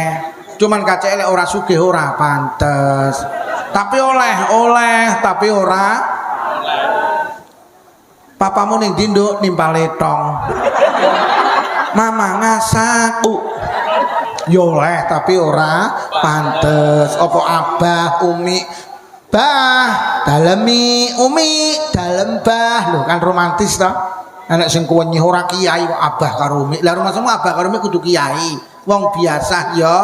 Cuman kacek lek ora sugih ora pantes. Tapi oleh, tapi ora. Papamu ning ndi nduk nimpal letong. Mama ngasaku. Ya oleh tapi ora pantes. Apa abah, umi, bah, dalemi, umi, dalem bah. Lho kan romantis ta? Anak sing kuwenyih ora kiai kok abah karo umi. Lah rumasmu abah karo umi kudu kiai. Wong biasa ya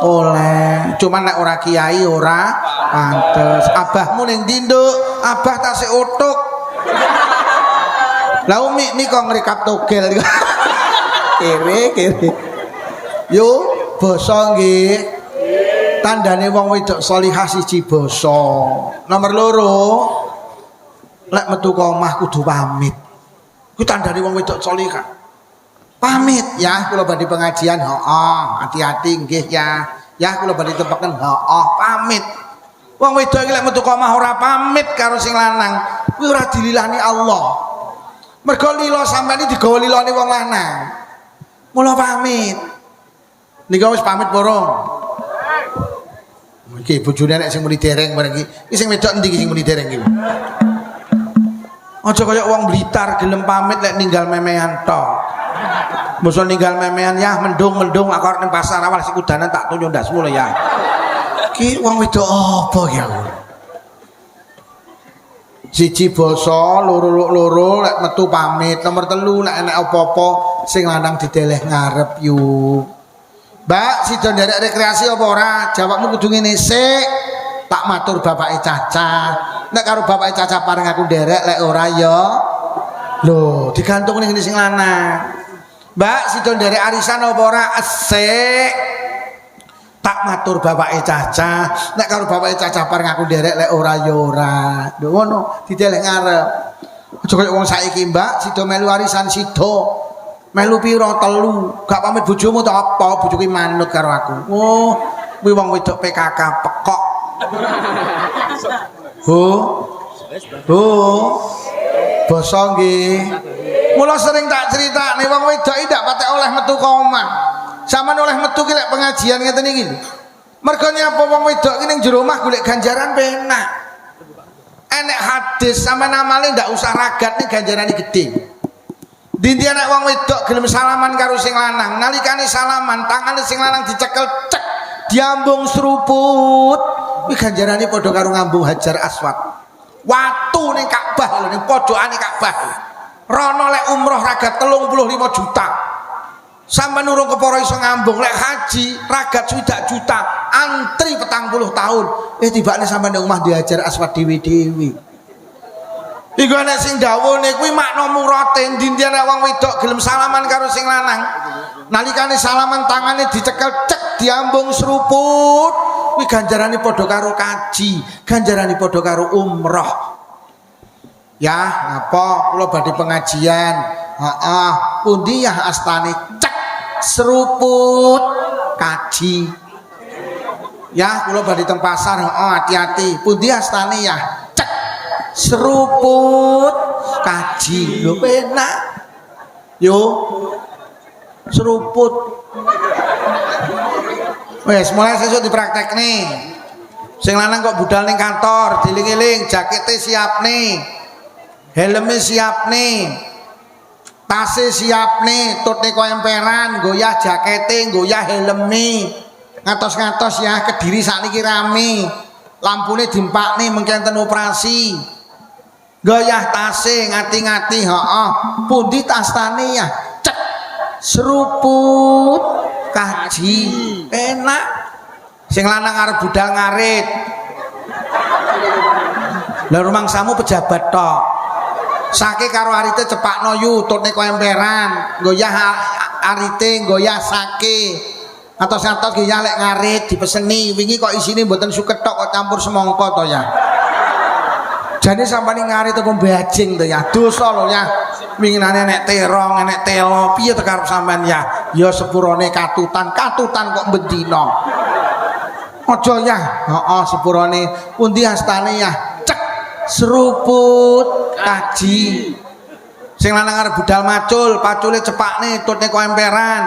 oleh. Cuman nek ora kiai ora pantes. Abahmu ning ndi nduk? Abah tasik utuk. Lah umi nika ngrekap togel. Kere. Yo basa nggih. Tandane wong wedok salihah siji basa. Nomor loro, lek metu ka omah kudu pamit. Ku tandane wong wedok salihah. Pamit ya, kula badhe pengajian, hati-hati nggih ya. Ya kula badhe tepeken, pamit. Wong wedok iki lek metu ka omah ora pamit karo sing lanang, kuwi ora dililani Allah. Mergo lila sampeyan iki digawa lilane wong lanang. Mula pamit. Nika wis pamit borong. Iki bojone nek sing muni dereng bareng iki. Iki sing wedok endi iki sing muni dereng iki? Aja kaya wong Blitar gelem pamit lek ninggal memehan tok. Mosok ninggal memehan ya mendung aku arep ning pasar awal si kudanan tak tunjuk ndasmu lho ya. Iki wong wedok apa ya? Siji basa, loro lek metu pamit, nomor telu lek enek apa-apa sing lanang dideleh ngarep yuk. Mbak, sida nderek rekreasi apa ora? Jawabmu kudu ngene sik. Tak matur bapake Caca. Nek karo bapake Caca paring aku nderek lek ora ya. Lho, digantung ning sing lanang. Mbak, sida nderek arisan apa ora? Sik. Tak matur bapake Caca. Nek karo bapake Caca paring aku nderek lek ora ya ora. Lho ngono, dideleh ngarep. Aja kaya wong saiki, Mbak, sida melu arisan sida. Melu piro 3, gak pamit bojomu ta apa? Bojoku manut karo aku. Oh, kuwi wong wedok PKK pekok. Basa nggih. Mula sering tak critakne wong wedok iki ndak patek oleh metu ka omah. Sampeyan oleh metu ki lek pengajian ngeten iki. Mergo nyapa wong wedok ki ning jero omah golek ganjaran penak. Enek hadis sampeyan amale ndak usah ragat ning ganjarane gedhe. Dinti anak wong wedok gelem salaman karo sing lanang, nalikane salaman tangane sing lanang dicekel cek, diambung seruput. Kuwi ganjarane padha karo ngambung Hajar Aswad. Watu ning Ka'bah lho, ning pojokane Ka'bah. Rono lek umroh ragat 35 juta. Sampai nurung keporo iso ngambung lek haji ragat 1 juta, antri 40 tahun. Tibane sampai ning omah di Hajar Aswad dewi-dewi. Iku nek sing dawuhne kuwi makna murate ndi-ndi nek wong wedok gelem salaman karo sing lanang. Nalikane salaman tangane dicekel cek diambung seruput. Kuwi ganjarane padha karo kaji, ganjarane padha karo umroh. Ya, napa kula badhe pengajian. Pundi ya astane cek seruput kaji. Ya, kula badhe teng pasar, hati-hati. Pundi astane ya seruput kaji lho penak yo seruput wes mulai sesuk dipraktek nih sing lanang kok budal ning kantor diling-iling jakete siap nih helmnya siap nih tasnya siap nih tutne kok emperan goyah jakete goyah helmnya ngatos-ngatos ya Kediri sakniki rame lampune dimpak nih mengkenten operasi goyah tase ngati-ngati pundi tas tane ya cek seruput kaji enak sing lanang arep budal ngarit lha rumangsamu pejabat tok sake karo arite cepakno yu tutne kok emperan goyah arite goyah sake atos-atos goyah lek ngarit dipeseni wingi kok isine mboten suket tok kok campur semangka to ya. Jane sampane ngari teko bajing to ya. Dosa lho ya. winginane nek terong, nek telo, piye to karep sampean ya? Ya sepurane katutan kok bendina. Aja ya, heeh sepurane pundi astane ya? Cek seruput kaji. Sing lanang arep budal macul, pacule cepakne tutne kok emperan.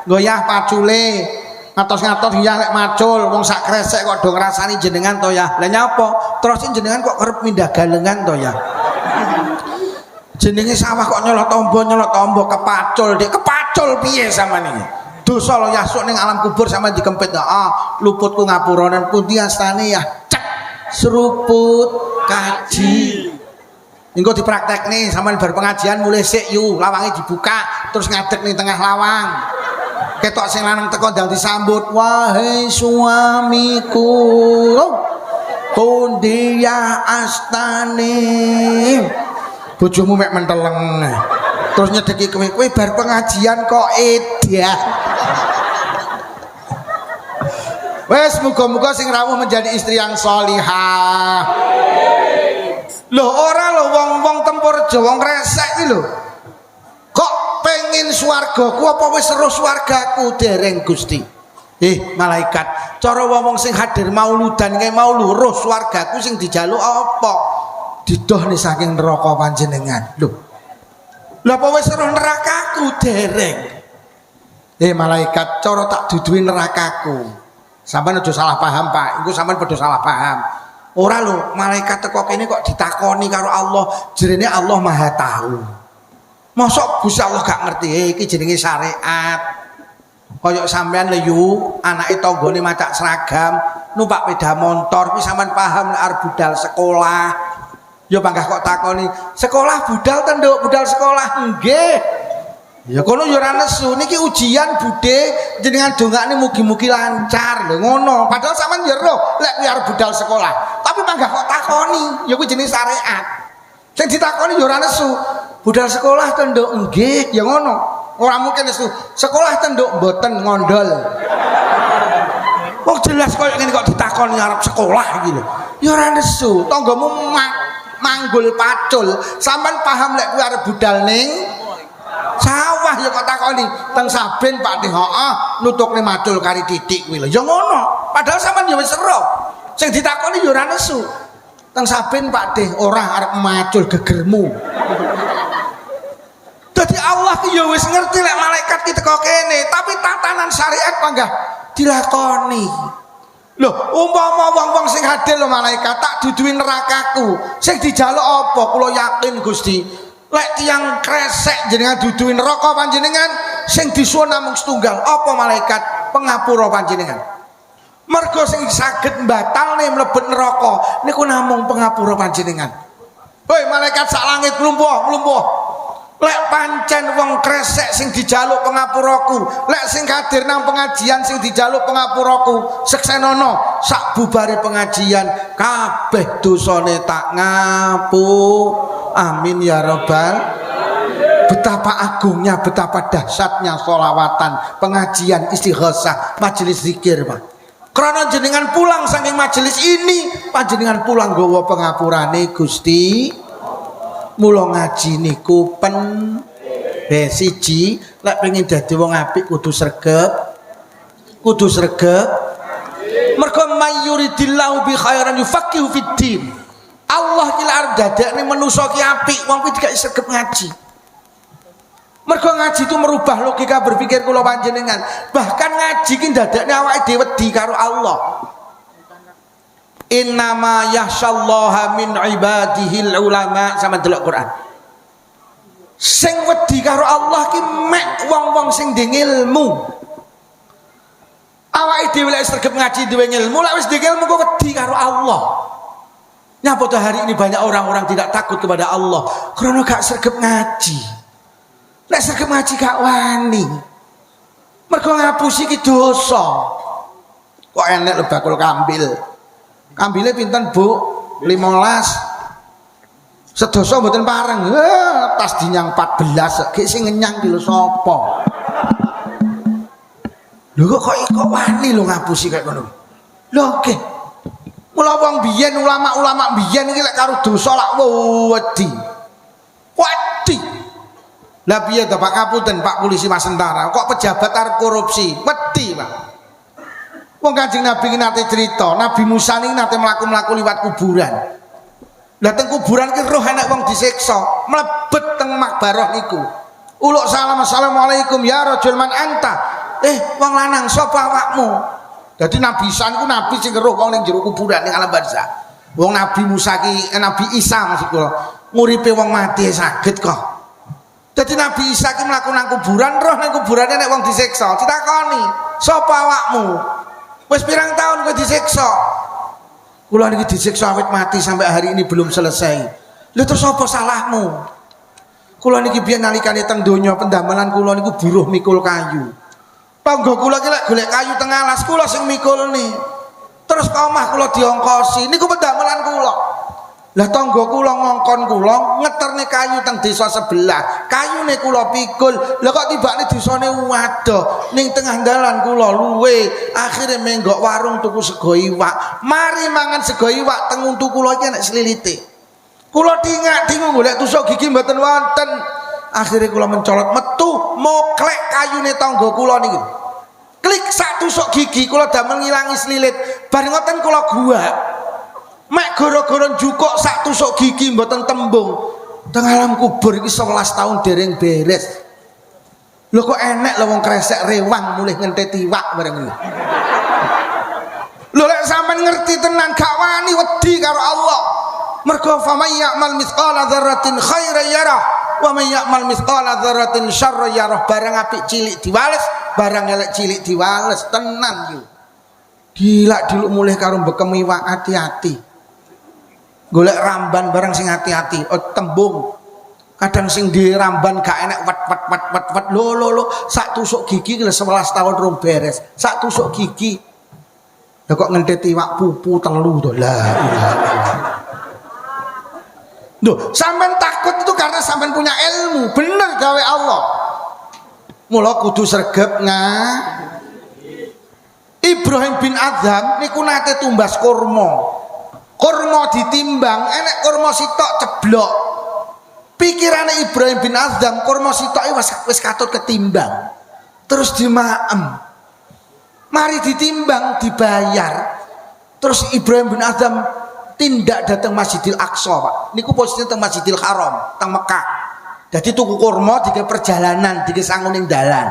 Goyah pacule. Ngatos-ngatos ya lek macul wong sak kresek kok do ngrasani jenengan to ya. Lah nyapa? Terus jenengan kok kerep pindah galengan to ya. Jenenge sawah kok nyolot tombo kepacul Dik. Kepacul piye sampean iki? Dosa lo yasuk ning alam kubur sama dikempit. Luputku ngapuranen pundi astane ya? Cek seruput kaji. Engko dipraktekne sampean bar pengajian mulai sik yu, lawange dibuka terus ngadeg ning tengah lawang. Ketok sing lanang teko ndang disambut, wahai suamiku pundi ya astane. Bojomu mek menteleng terus nyedeki kowe bar pengajian kok edah. Wes muga-muga sing rawuh menjadi istri yang sholihah. Lho ora lho wong-wong Tempurjo wong resek iki lho. Kok pengen swargaku apa wis seru swargaku dereng Gusti. Malaikat, cara wong sing hadir mauludan kae mau luruh swargaku sing dijaluk apa? Didohne saking neraka panjenengan. Lho. Lha apa wis seru nerakaku dereng. Malaikat, cara tak duduhi nerakaku. Sampeyan aja salah paham, Pak. Iku sampeyan padha salah paham. Ora lho, malaikat teko kene kok ditakoni karo Allah, jerene Allah Maha Tahu. Mosok Gusti Allah gak ngerti iki jenenge syariat. Kaya sampean lho yu, anake tanggane macak seragam, numpak sepeda motor, kuwi sampean paham nek arep budal sekolah. Ya panggah kok takoni, sekolah budal ten Nduk, budal sekolah nggih. Ya kono ya ora nesu, niki ujian budhe jenengan dongakne mugi-mugi lancar lho ngono. Padahal sampean ya roh lek kuwi arep budal sekolah. Tapi panggah kok takoni, ya kuwi jenenge syariat. Sing ditakoni ya ora nesu. Budal sekolah ten Nduk nggih, ya ngono. Ora mungkin nesu. Sekolah ten Nduk mboten ngondol. Wong jelas koyo ngene kok ditakoni arep sekolah iki lho. Ya ora nesu, tanggamu manggul pacul. Sampean paham lek kuwi arep budal ning sawah ya kok takoni teng saben Pak Dik, heeh nutukne macul kari titik kuwi lho. Ya ngono. Padahal sampean ya wis ero. Sing ditakoni ya ora nesu. Teng saben Pak Dik ora arep macul gegermu. Dadi Allah ki ya wis ngerti lek malaikat ki teko kene, tapi tatanan syariat panggah dilakoni. Lho, umpama wong-wong sing hadir lho malaikat tak duduhi nerakaku. Sing dijaluk apa? Kula yakin Gusti. Lek tiyang kresek jenengan duduhi neraka panjenengan, sing disuwun namung setunggal. Apa malaikat? Pengapura panjenengan. Mergo sing saged mbatalne mlebet neraka niku namung pengapura panjenengan. Hoi malaikat sak langit mlumpuh. Lek pancen wong kresek sing dijaluk pengapuraku, lek sing hadir nang pengajian sing dijaluk pengapuraku, seksenono sak bubare pengajian kabeh dosane tak ngapu. Amin ya robbal. Betapa agungnya, betapa dahsyatnya sholawatan, pengajian, istighosah, majelis zikir, Pak. Karena jenengan pulang saking majelis ini, panjenengan pulang nggawa pengapurane Gusti. Mula ngaji niku pen siji lek pengen dadi wong apik kudu sregep. Mergo mayyuridillahu bi khairan yufaqihu fiddin. Allah ki lek arep dadekne manusa ki apik, wong kuwi dikai sregep ngaji. Mergo ngaji itu merubah logika berpikir kula panjenengan. Bahkan ngaji ki dadekne awake dhewe wedi karo Allah. Innama yakhsyallaha min ibadihil ulama, sama delok Quran. Sing wedi karo Allah ki mek wong-wong sing ndek ilmu. Awake dhewe lek sregep ngaji duwe ilmu, lek wis ndek ilmu kok wedi karo Allah. Nyapa to hari ini banyak orang-orang tidak takut kepada Allah karena gak sregep ngaji. Lek sregep ngaji gak wani. Mergo ngapusi ki dosa. Kok enek lho bakul kambil. Kambile pinten Bu? 15. Sedoso mboten pareng. Tas dinyang 14 gek sing ngenyang ki lho sapa? Lho kok wani lho ngapusi kaya ngono. Lho nggih. Mula wong biyen ulama-ulama biyen iki lek karo dosa lak wedi. Wedi. Lah piye to Pak Kaputen, Pak Polisi Mas Tentara, kok pejabat arep korupsi? Wedi, Pak. Wong Kanjeng Nabi ki nate cerita, Nabi Musa niki nate mlaku-mlaku liwat kuburan. Lah teng kuburan ki roh enek wong disiksa, mlebet teng makbarah niku. Uluk salam, assalamualaikum ya rajul man anta. Wong lanang sapa awakmu? Dadi Nabi Isa niku nabi sing roh wong ning jero kuburan ning alam barzah. Wong Nabi Musa ki Nabi Isa maksud kula, nguripe wong mati saged kok. Dadi Nabi Isa ki mlaku nang kuburan, roh nang kuburane nek wong disiksa, ditakoni, "Sapa awakmu? Wis pirang tahun kowe disiksa?" Kula niki disiksa awit mati sampai hari ini belum selesai. Lha terus apa salahmu? Kula niki biyen nalikane teng donya pendamelan kula niku buruh mikul kayu. Tangga kula ki lek golek kayu teng alas kula sing mikulne. Terus ka omah kula diongkosi niku pendamelan kula. Lah tangga kula ngongkon kula ngeterne kayu teng desa sebelah. Kayune kula pikul. Lah kok tibane desane waduh ning tengah dalan kula luwe. Akhire menggok warung tuku sego iwak. Mari mangan sego iwak teng untu kula iki nek slilite. Kula dingak-dingung golek tusuk gigi mboten wonten. Akhire kula mencolot metu moklek kayune tangga kula niki. Klik sak tusuk gigi kula damel ngilangi slilit. Bar ngoten kula guak. Mek gara-gara njukuk sak tusuk gigi mboten tembung. Teng alam kubur iki 11 tahun dereng beres. Lho kok enek lho wong kresek rewang mulih ngenteti iwak bareng iki. Lho lek sampean ngerti tenan gak wani wedi karo Allah. Mergo faman ya'mal mithqala dzarratin khairan yarah wa man ya'mal mithqala dzarratin syarran yarah. Barang apik cilik diwales, barang elek cilik diwales, tenan iki. Gila diluk mulih karo bekem iwak, hati-hati. Golek ramban barang sing hati-hati, tembung. Kadang sing di ramban gak enek wat lo sak tusuk gigi 11 tahun rong beres. Sak tusuk gigi. Lah kok ngenteti iwak pupu telu to. La ilaha illallah. Duh, sampean takut itu karena sampean punya ilmu, bener gawe Allah. Mula kudu sregep Ibrahim bin Adham niku nate tumbas kurma. Kurma ditimbang, enek kurma sitok ceblok. Pikirane Ibrahim bin Adham kurma sitok wis katut ketimbang. Terus dimaem. Mari ditimbang, dibayar. Terus Ibrahim bin Adham tindak datang Masjidil Aqsa, Pak. Niku posisinya teng Masjidil Haram, teng Mekah. Jadi tuku kurma dike perjalanan, dike sangun ning dalan.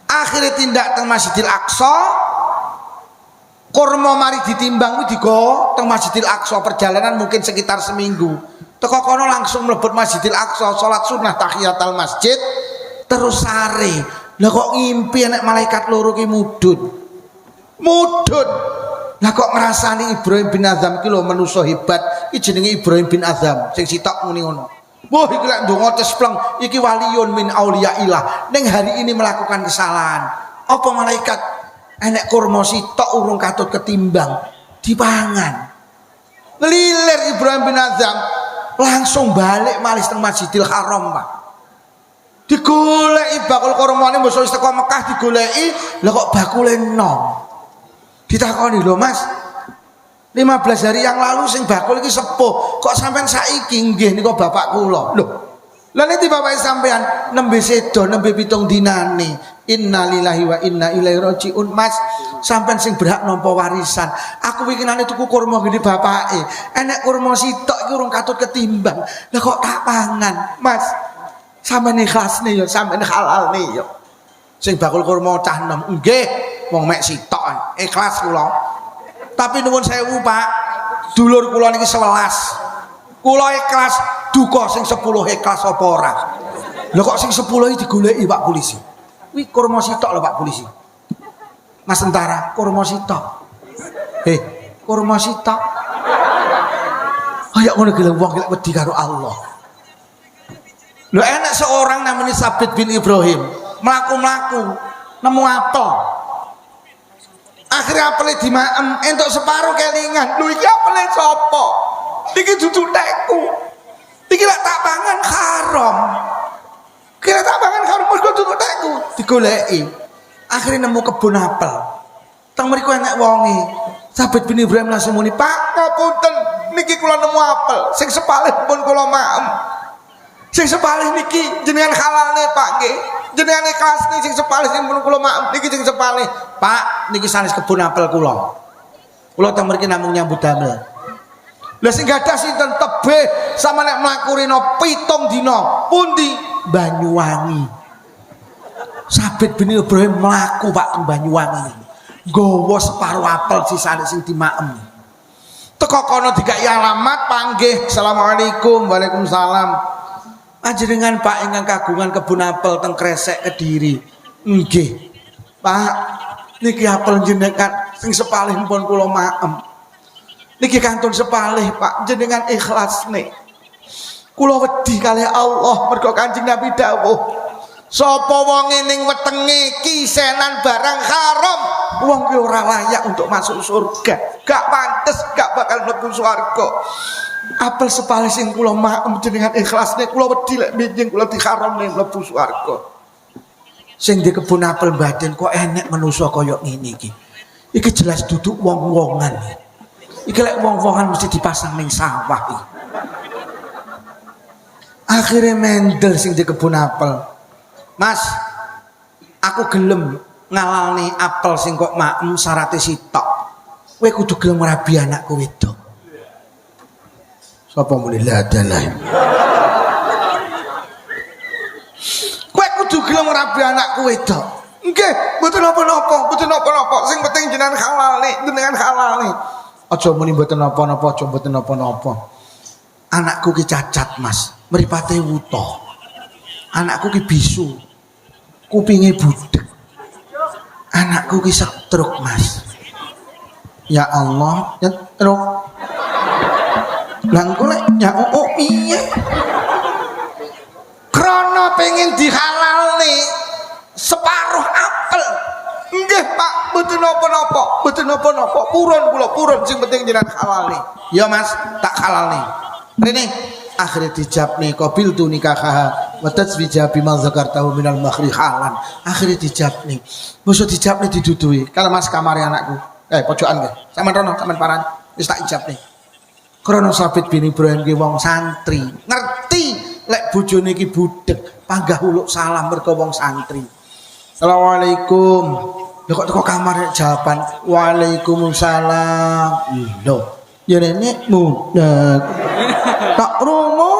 Akhirnya tindak teng Masjidil Aqsa. Kurma mari ditimbang digo teng Masjidil Aqsa, perjalanan mungkin sekitar seminggu. Teko kono langsung mlebet Masjidil Aqsa, salat sunah tahiyatul masjid, terus sare. Lah kok ngimpi anak malaikat loro ki mudhun. Lah kok ngrasani Ibrahim bin Adham ki lho manusa hebat, iki jenenge Ibrahim bin Adham sing sitok muni ngono. Wah iki lek ndonga cespleng, iki waliyun min auliyaillah. Ning hari ini melakukan kesalahan. Apa malaikat enek kurma sitok urung katut ketimbang dipangan. Ngelilir Ibrahim bin Adham langsung balik malih teng Masjidil Haram, Pak. Digoleki bakul kurmane mbok wis teko Mekah digoleki, lha kok bakule enom. Ditakoni, lho Mas, 15 hari yang lalu sing bakul iki sepuh, kok sampean saiki? Nggih niku bapak kula. Lho, lha niki bapak sampean nembe sedo, nembe 7 dinane. Innalillahi wa inna ilaihi rajiun. Mas, sampean sing berhak nampa warisan. Aku winginane tuku kurma ngene bapake. Enek kurma sitok iki urung katut ketimbang. Lah kok tak pangan, Mas? Sampeyan ikhlasne ya, sampeyan halalne ya. Sing bakul kurma cah enom, nggih, wong mek sitok ikhlas kula. Tapi nuwun sewu, Pak. Dulur kula niki 11. Kula ikhlas, duka sing 10 ikhlas apa ora? Lho kok sing 10 iki digoleki Pak Polisi? Kuwi kurma sitok lho Pak Polisi. Mas Tentara, kurma sitok. Kurma sitok. Kayak ngono gelem wong lek wedi karo Allah. Lho enak seorang namanya Sabit bin Ibrahim, mlaku-mlaku nemu apel. Akhirnya apelnya dimaem, entuk separuh kelingan. Lho iki apelnya sapa? Iki dudu tekku. Iki lek tak pangan haram. Kira tak pangan haram mergo dudu tekku. Digoleki. Akhirnya nemu kebun apel. Teng mriku enek wonge. Sabit bin Ibrahim langsung muni, "Pak, ngapunten, niki kula nemu apel sing sepalih pun kula maem. Sing sepalih niki jenengan halalne Pak nggih. Jenengan ikhlas niki sing sepalih sing pun kula maaf niki sing sepalih. Pak niki sanes kebun apel kula. Kula teng mriki namung nyambut damel. Lah sing gadah sinten tebih sama nek mlaku rino 7 dina pundi Banyuwangi. Sabit bin Ibrahim mlaku Pak teng Banyuwangi. Nggawa separo apel sisane sing dimaem. Teko kono dikai alamat panggih. Assalamualaikum. Waalaikumsalam. Panjenengan Pak ingkang kagungan kebun apel teng Kresek Kediri. Nggih. Pak, niki apel jenengan sing sepalih pun kula maem. Niki kantun sepalih Pak, jenengan ikhlas nih. Kula wedi kalih Allah mergo Kanjeng Nabi dawuh, sapa wonge ning wetenge kisenan barang haram, wong ki ora layak untuk masuk surga. Gak pantes, gak bakal mlebu swarga. Apel sepalih sing kula maem jenengan ikhlas nih, kula wedi lek binjing kula diharamne mlebu swarga. Sing di kebun apel baden kok enek manusa kaya ngene iki. Iki jelas duduk wong-wongan. Iki lek wong-wongan mesti dipasang ning sawah iki. Akhirnya mendel sing di kebun apel. Mas, aku gelem ngalalne apel sing kok maem syarate sitok. Kowe kudu gelem rabi anakku wedok. Sapa muni la adalah. Kowe kudu gelem rabi anakku wedok. Nggih, mboten napa-napa, mboten napa-napa. Sing penting jenengan halal nih. Aja muni mboten napa-napa, aja mboten napa-napa. Anakku ki cacat, Mas. Mripate wuta. Anakku ki bisu. Kupinge budek. Anakku ki stroke, Mas. Ya Allah, stroke. Lah engko lek nyakuk piye? Krana pengen dihalalne separuh apel. Nggih Pak, mboten napa-napa, mboten napa-napa. Purun kula purun sing penting jenengan halalne. Ya Mas, tak halalne. Rene akhirnya dijabne qabil tu nikahaha wa tasbija bima zakartahu minal makhri halan. Akhirnya dijabne. Mosok dijabne didudui. Kalau Mas kamare anakku. Pojokan nggih. Sampeyan rono, sampeyan paran. Wis tak ijabne. Krana Sabit bin Ibrahim ki wong santri. Ngerti lek bojone iki budhek, panggah uluk salam mergo wong santri. Assalamualaikum. Lha kok teko kamar jawaban Waalaikumsalam. Lho, ya nenek mudhek. Tak rumo.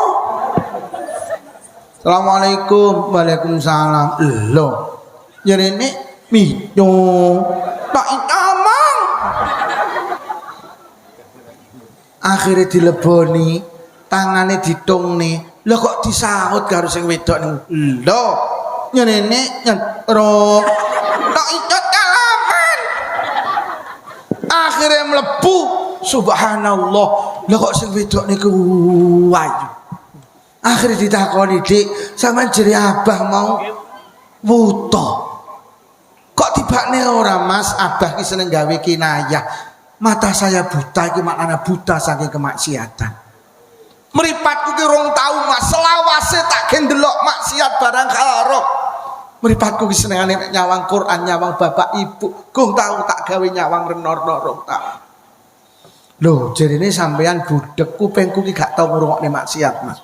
Assalamualaikum. Waalaikumsalam. Lho, ya nenek mido. Tak amang. Akhirnya dileboni, tangane ditongne. Lho kok disaut karo sing wedok ning. Lho, ya nenek nyetruk. Tak ikat kalaman. Akhirnya mlebu. Subhanallah. Lho kok sing wedok niku ayu. Akhirnya ditakoni, "Dik, sampean jere abah mau wuta. Kok tibakne ora Mas? Abah ki seneng gawe kinayah. Mata saya buta iki maknane buta saking kemaksiatan. Mripatku ki rong tau Mas, selawase tak ndelok maksiat barang haram. Mripatku ki senengane nyawang Quran, nyawang bapak ibu. Gong tau tak gawe nyawang renorno rong tau. Lho, jarine sampean budhek kupingku ki gak tau ngrungokne maksiat, Mas.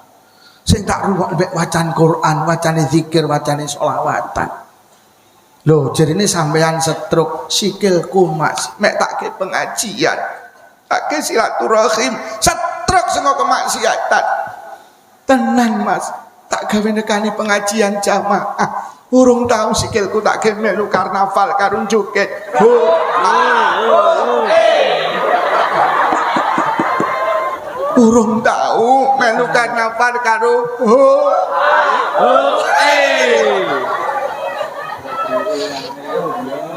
Sing tak rungokne mek wacan Quran, wacane zikir, wacane sholawatan. Lho, jarine sampean stroke sikilku, Mas. Mek tak ke pengajian, tak ke silaturahim, stroke sing kemaksiatan. Tenan, Mas. Tak gawe nekani pengajian jamaah. Urung tahu sikilku tak ke melu karnaval karo joget. Urung tahu melu karnaval karo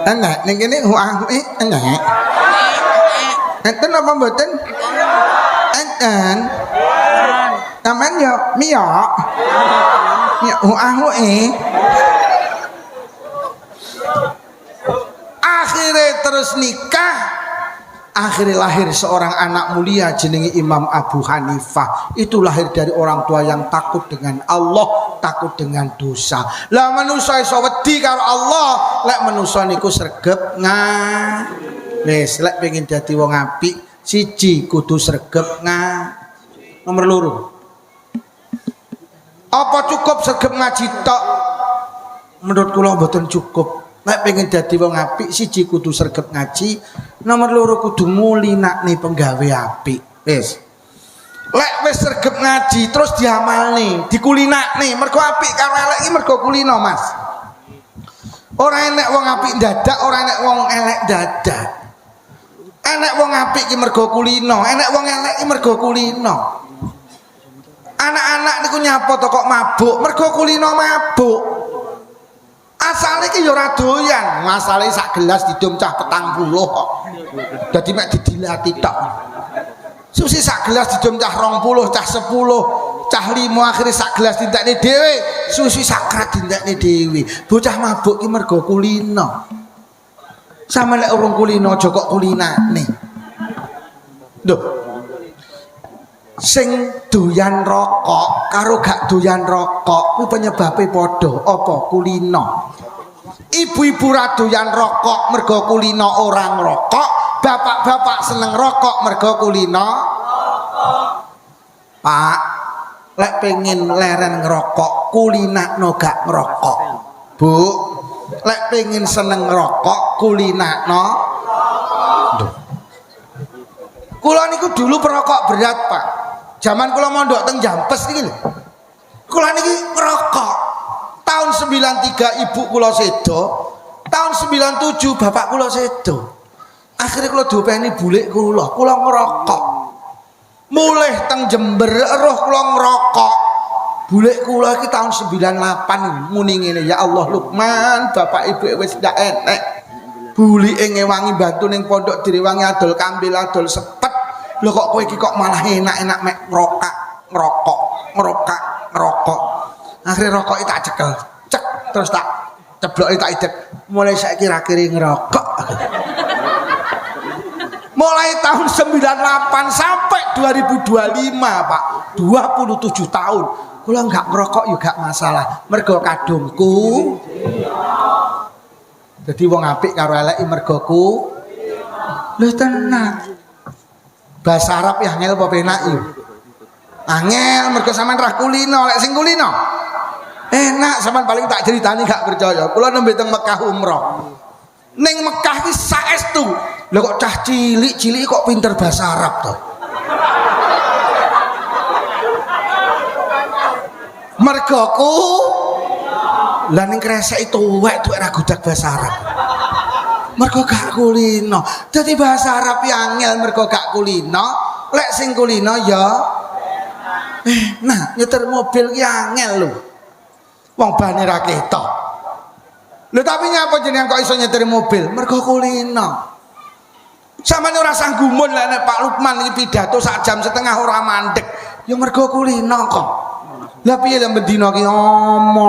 enak ning kene enak. Enten apa mboten? Enten. Taman yo miyok. Akhirnya terus nikah. Akhirnya lahir seorang anak mulia jenenge Imam Abu Hanifah. Itu lahir dari orang tua yang takut dengan Allah, takut dengan dosa. Lah manusa iso wedi karo Allah, lek manusa niku sregep wis lek pengen dadi wong apik, siji kudu sregep Nomor loro, Apa cukup sregep ngaji tok? Menurut kula mboten cukup. Nek pengen dadi wong apik siji kudu sregep ngaji, nomor loro kudu ngulinakne penggawe apik. Wis. Lek wis sregep ngaji terus diamalne, dikulinakne, mergo apik karo elek iki mergo kulino, Mas. Ora enek wong apik dadak, ora enek wong elek dadak. Enek wong apik iki mergo kulino, enek wong elek iki mergo kulino. Anak-anak niku nyapa to kok mabuk, mergo kulino mabuk. Asale iki ya ora doyan, masale sak gelas didom cah 40 kok. Dadi mek didilati tok. Susi sak gelas didom cah 20, cah 10, cah 5 akhire sak gelas dintekne dhewe, susi sakrat dintekne dhewe. Bocah mabuk iki mergo kulino. Sama lek urung kulino aja kok kulinane. Lho. Sing doyan rokok karo gak doyan rokok kuwi penyebabe padha apa kulino. Ibu-ibu ra doyan rokok mergo kulino ora ngrokok, bapak-bapak seneng rokok mergo kulino. Pak, lek pengen leren ngerokok kulinakno gak ngerokok. Bu, lek pengen seneng ngerokok kulinakno. Kula niku dulu perokok berat, Pak. Zaman kula mondok teng Jampes niki lho. Kula niki ngerokok. Tahun 93 ibu kula sedo, tahun 97 bapak kula sedo. Akhirnya kula diopeni bulik kula ngerokok. Mulih teng Jember roh kula ngerokok. Bulik kula iki tahun 98 muni ngene, ya Allah Lukman, bapak ibu wis ndak enek. Bulike ngewangi bantu ning pondok direwangi adol kambil adol sepet. Lho kok kowe iki kok malah enak-enak mek ngerokok. Akhirnya rokok tak cekel, cek terus tak cebloki tak idek. Mulai saiki kira-kira ngerokok. Mulai tahun 98 sampai 2025, Pak. 27 tahun. Kula enggak ngerokok juga masalah. Mergo kadungku. Jadi wong apik karo elek mergo ku. Lho tenan. Bahasa Arab ya angel apa penak yo. Angel mergo sampean ra kulino, lek sing kulino enak sampean paling tak ceritani gak percaya. Kula nembe teng Mekah umroh. Ning Mekah ki saestu. Lho kok cah cilik-cilik kok pinter bahasa Arab to. Mergo ku lah ning kresek tuwek ra godak bahasa Arab. Mergo gak kulino. Dadi bahasa Arab yang angel mergo gak kulino. Lek sing kulino ya nah nyetir mobil ki angel lho. Wong bane ra ketok. Lho tapi nyapa jenengan kok iso nyetir mobil? Mergo kulino. Sampeyan ora sanggumun lek nek Pak Lukman iki pidato sak jam setengah ora mandek. Ya mergo kulino kok. Lah piye lek bendina ki omong.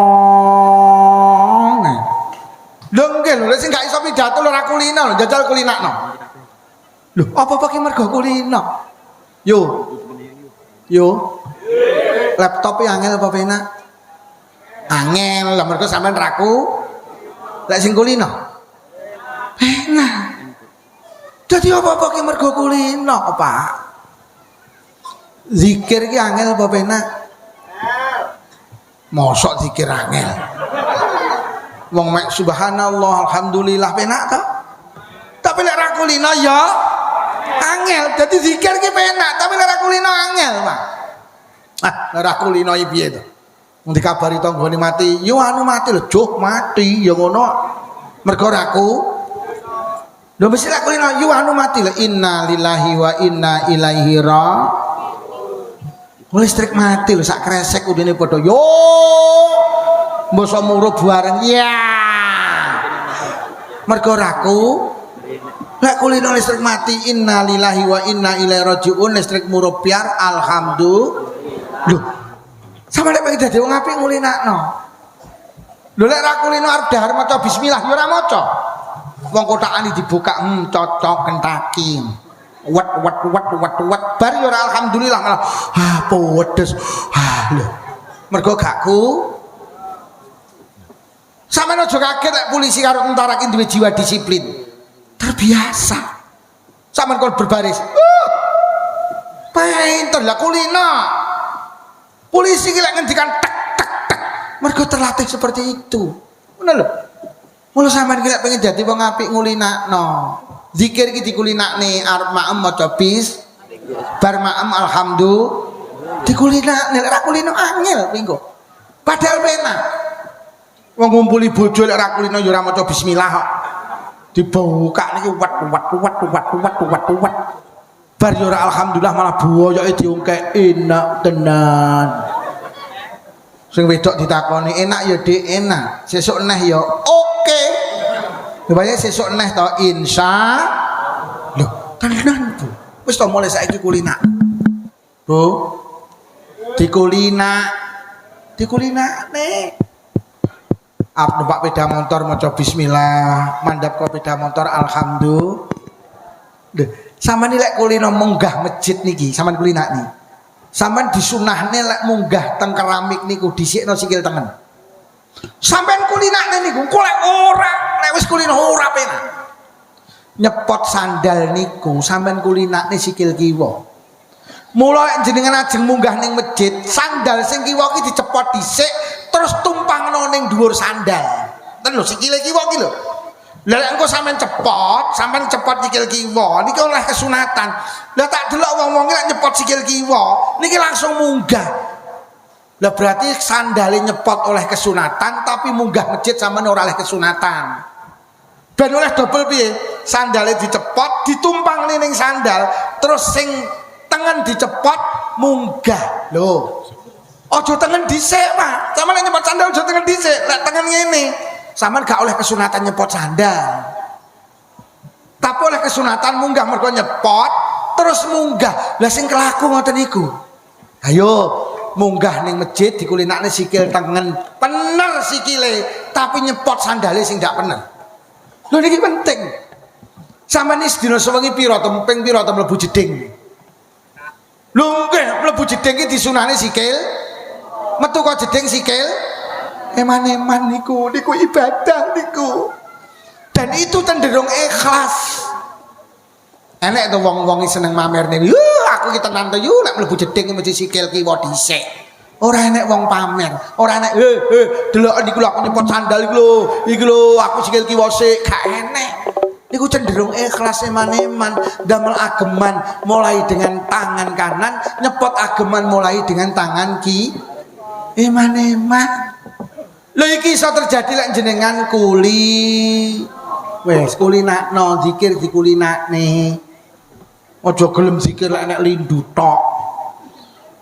Lho nggih lho sing gak iso pidato lho ora kulino lho, jajal kulinakno. Lho, apa-apa ki mergo kulino. Yo. Laptop angel apa penak? Angel, lah mergo sampean raku. Lek sing kulino. Penak. Dadi apa-apa ki mergo kulino, Pak. Zikir ki angel apa penak? Mosok zikir angel. Wong mek subhanallah alhamdulillah penak ta? Tapi lek ra kulino ya angel. Dadi zikir ki penak, tapi lek ra kulino angel, Pak. Ah, lek ra kulino iki piye to? Wong dikabari tanggane mati, yo anu mati lho, joh mati ya ngono. Mergo ra ku. Lho mesti lek kulino yo anu mati lho, inna lillahi wa inna ilaihi raji'un. Listrik mati lho sak kresek udine padha yo. Mbok murup bareng ya. Mergo raku. Lek kulino listrik mati inna lillahi wa inna ilaihi raji'un, listrik murup biar alhamdulillah. Lho. Sampe lek pengen dadi wong apik ngulinakno. Lho lek ra kulino arep dahar maca bismillah ya ora maca. Wong kotakane dibuka cocok kentaki. Wat bar ya ora alhamdulillah malah pedes. Lho. Mergo gak ku. Sampeyan aja kaget lek polisi karo tentara ki duwe jiwa disiplin. Terbiasa. Sampeyan kon berbaris. Pinter lah kulino. Polisi ki lek ngendikan tek tek Mergo terlatih seperti itu. Ngono lho. Mula sampean ki pengen dadi wong apik ngulinakno. Zikir iki dikulinakne arep maem maca bis. Bar maem alhamdulillah dikulinakne ora kulino angel pinggo. Padahal penak. Wong ngumpuli bojo lek ora kulino ya ora maca bismillah kok. Dibuka niki wat. Bar yo ora alhamdulillah malah buoyoke diungkek enak tenan. Sing wedok ditakoni enak ya Dik enak. Sesuk neh ya oke. Rupanya sesuk neh to insya. Lho, tenan Bu. Wis to mulai saiki kulina. Bu. Dikulinakne. Ap numpak sepeda motor maca bismillah, mandap ke sepeda motor alhamdulillah. Sampeyan lek kulino munggah masjid niki, sampeyan kulinakne. Sampeyan disunahne lek munggah teng keramik niku dhisikno sikil tengen. Sampeyan kulinakne niku kok lek ora, lek wis kulino ora penak. Nyepot sandal niku sampeyan kulinakne sikil kiwa. Mula lek jenengan ajeng munggah ning masjid, sandal sing kiwa ki dicepot dhisik terus tumpangno ning dhuwur sandal. Ten lho sikile kiwa ki lho. Lah lek engko sampean cepot sikil kiwa niki oleh kesunatan. Lah tak delok wong-wong ki lek nyepot sikil kiwa niki langsung munggah. Lah berarti sandale nyepot oleh kesunatan tapi munggah masjid sampean ora oleh kesunatan. Ben oleh double piye? Sandale dicepot, ditumpang ning sandal, terus sing tengen dicepot munggah. Lho. Aja tengen dhisik, Pak. Sampeyan nyepot sandal aja tengen dhisik, lek tengen ngene. Sampeyan gak oleh kesunatan nyepot sandal. Tapi oleh kesunatan munggah mergo nyepot terus munggah. Lah sing kelaku ngoten niku. Ayo munggah ning masjid dikulinakne sikil tengen. Bener sikile, tapi nyepot sandale sing gak bener. Lho niki penting. Sampeyan iki sedina sewengi pira ping pira mlebu jeding. Lho nggih mlebu jeding iki disunahne sikil. Metu kok jeding sikil. Eman-eman niku ibadah niku. Dan itu cenderung ikhlas. Enek to wong-wong seneng mamerne. Aku ki tenan to yo lek mlebu jeding mesti sikil kiwa dhisik. Ora enek wong pamer, ora enek delok niku aku nyepot sandal iki lho aku sikil kiwa sik, gak enek. Niku cenderung ikhlas eman-eman, damel ageman mulai dengan tangan kanan, nyepot ageman mulai dengan tangan eman-eman. Lho iki iso terjadi lek jenengan kuli. Wes kulinakno zikir dikulinakne. Aja gelem zikir lek nek lindu tok.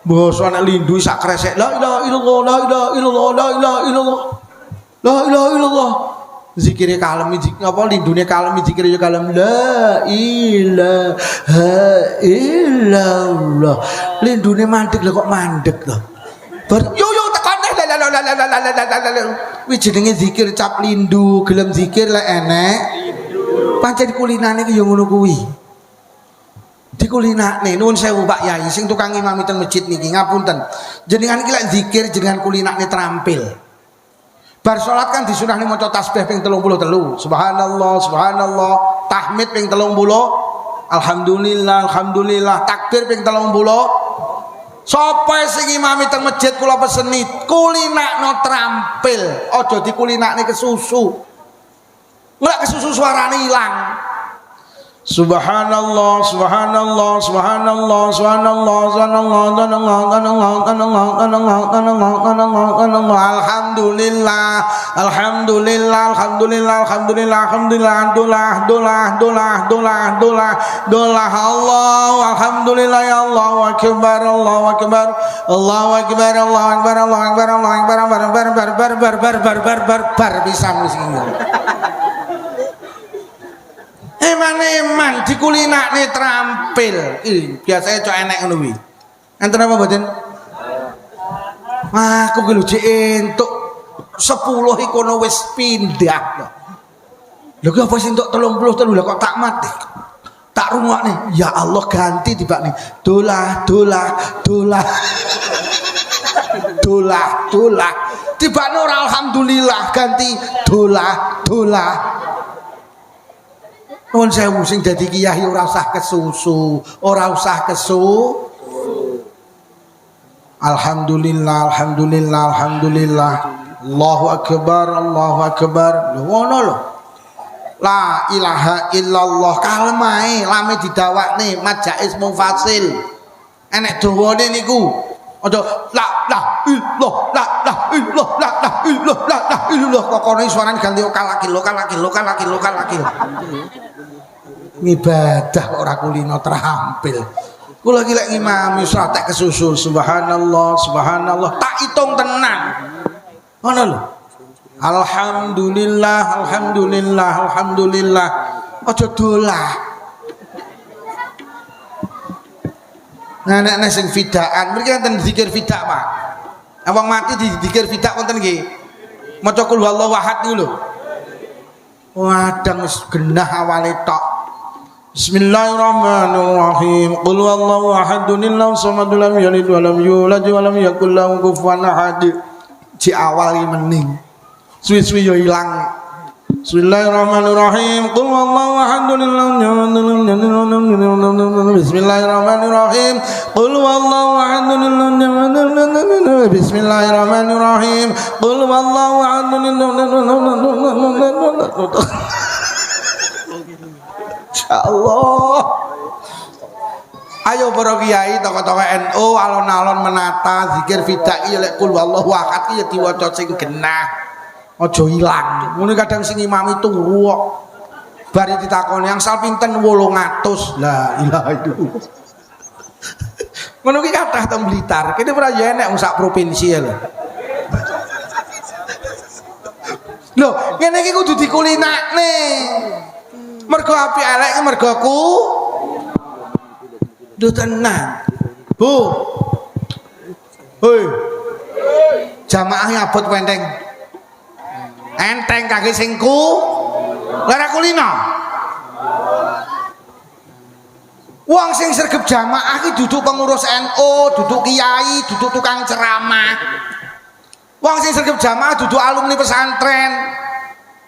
Basa nek lindu sak kresek la ilaha illallah la ilaha illallah la ilaha illallah. La ilaha illallah. Zikire kalem apa lindune kalem zikire yo kalem la ilaha illallah. Lindune mandek lho kok mandek to. Yo wis jenenge zikir cap lindu, gelem zikir lek enek. Pancen kulinane ki yo ngono kuwi. Dikulinakne nuwun sewu Pak Yai sing tukang imami teng masjid niki ngapunten. Jenengan iki lek zikir jenengan kulinakne terampil. Bar salat kan disunahne maca tasbih ping 33. Subhanallah, subhanallah, tahmid ping 30. Alhamdulillah, alhamdulillah, takbir ping 30. Sapa sing imami teng masjid kula peseni kulinakno terampil, aja dikulinakne kesusu. Nek kesusu suarane ilang. Subhanallah, subhanallah, subhanallah, subhanallah, subhanallah, alhamdulillah, alhamdulillah, alhamdulillah, alhamdulillah, alhamdulillah, dolah, Allah, alhamdulillah ya Allah, akbar, Allah akbar, Allah akbar, Allah akbar, Allah akbar, Allah akbar, bar bisa musik. Eman-eman dikulinakne terampil. Biasanya cok enek ngono kuwi. Enten apa mboten? Aku ki lho jek entuk 10 ikono wis pindah. Lho ki apa sing entuk 33 lho kok tak mati. Tak rungokne, ya Allah ganti tibakne. Dolah. Dolah. Tibakne ora alhamdulillah ganti dolah. Nuwun sewu sing dadi kiai ora usah kesusu, ora usah Alhamdulillah, alhamdulillah, alhamdulillah. Allahu akbar, Allahu akbar. Lho ngono lho. La ilaha illallah kalmae lame didawakne mad jaiz mufasil. Enek dawane niku. Aja la illallah la illallah la illallah kokone suarane ganti lokal laki. Ngibadah kok ora kulino terampil. Kula iki lek ngimami salat tak kesusul subhanallah tak hitung tenan. Ngono lho. Alhamdulillah. Aja dolah. Nah nek sing fidaan, mriki enten zikir fidak, Pak. Wong mati dizikir fidak wonten nggih. Maca qul huwallahu ahad niku lho. Wadang wis genah awale tok. Bismillahirrahmanirrahim. Qul huwallahu ahadun allahu samad lam yalid wa lam yulad wa lam yakul lahu kufuwan ahad. Ci awal mening. Suwi-suwi yo ilang. Bismillahirrahmanirrahim. Qul huwallahu ahadun Bismillahirrahmanirrahim. Qul huwallahu ahadun Bismillahirrahmanirrahim. Qul huwallahu ahadun Insyaallah. Ayo para kiai tokoh-tokoh NU alon-alon menata zikir fidak ya lek qul huwallahu ahad ya diwaca sing genah. Aja ilang. Ngono kadang sing imami turu kok. Bari ditakoni angsal pinten 800. La ilaha illallah. Ngono ki kathah teng Blitar. Kene ora ya enek sak provinsi lho. Lho, ngene iki kudu dikulinakne. Mergo api elek mergo ku. Duh tenan. Bu. Hoi. Jamaah abot wenteng. Enteng kaki singku lara kulino. Wong sing sregep jamaah iki duduk pengurus NU, duduk kiai, duduk tukang ceramah. Wong sing sregep jamaah duduk alumni pesantren.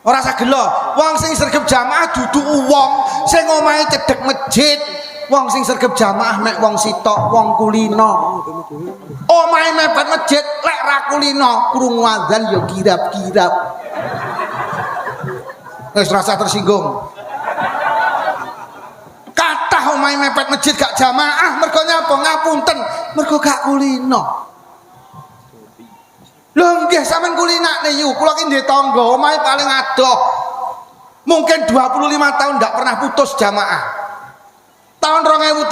Ora sagelo. Wong sing sregep jamaah duduk wong sing omahe cedhek masjid. Wong sing sregep jamaah mek wong sitok, wong kulino. Omahe mepet masjid lek ra kulino, krungu adzan ya kirap-kirap. Wis rasa tersinggung. Kathah omahe mepet masjid gak jamaah mergo nyapa ngapunten, mergo gak kulino. Lho nggih sampean kulinakne yu, kula ki ndek tangga omahe paling adoh. Mungkin 25 tahun ndak pernah putus jamaah. Tahun 2013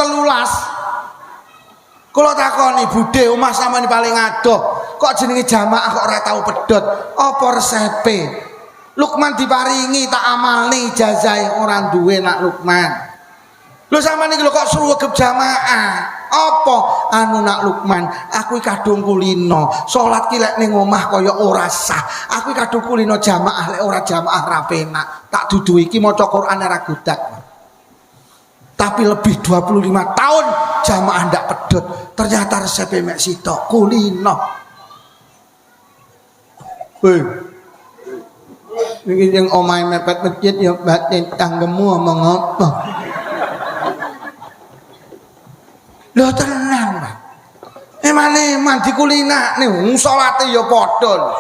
kula takoni budhe omah sampean paling adoh kok jenenge jamaah kok ora tau pedhot apa resepe Lukman diparingi tak amalni ijazah ora duwe nak Lukman lho sampean iki lho kok sregep jamaah apa anu nak Lukman aku kadung kulino salat ki lek ning omah kaya ora sah aku kadung kulino jamaah lek ora jamaah ra penak tak dudu iki maca Quran ora gudak. Tapi lebih 25 tahun jamaah ndak pedot. Ternyata resep mek sitok kulino. Hei. Iki yang omahe mepet masjid ya batin tanggemu omong apa. Lho tenang, Pak. Eman dikulinakne wong salate ya padha.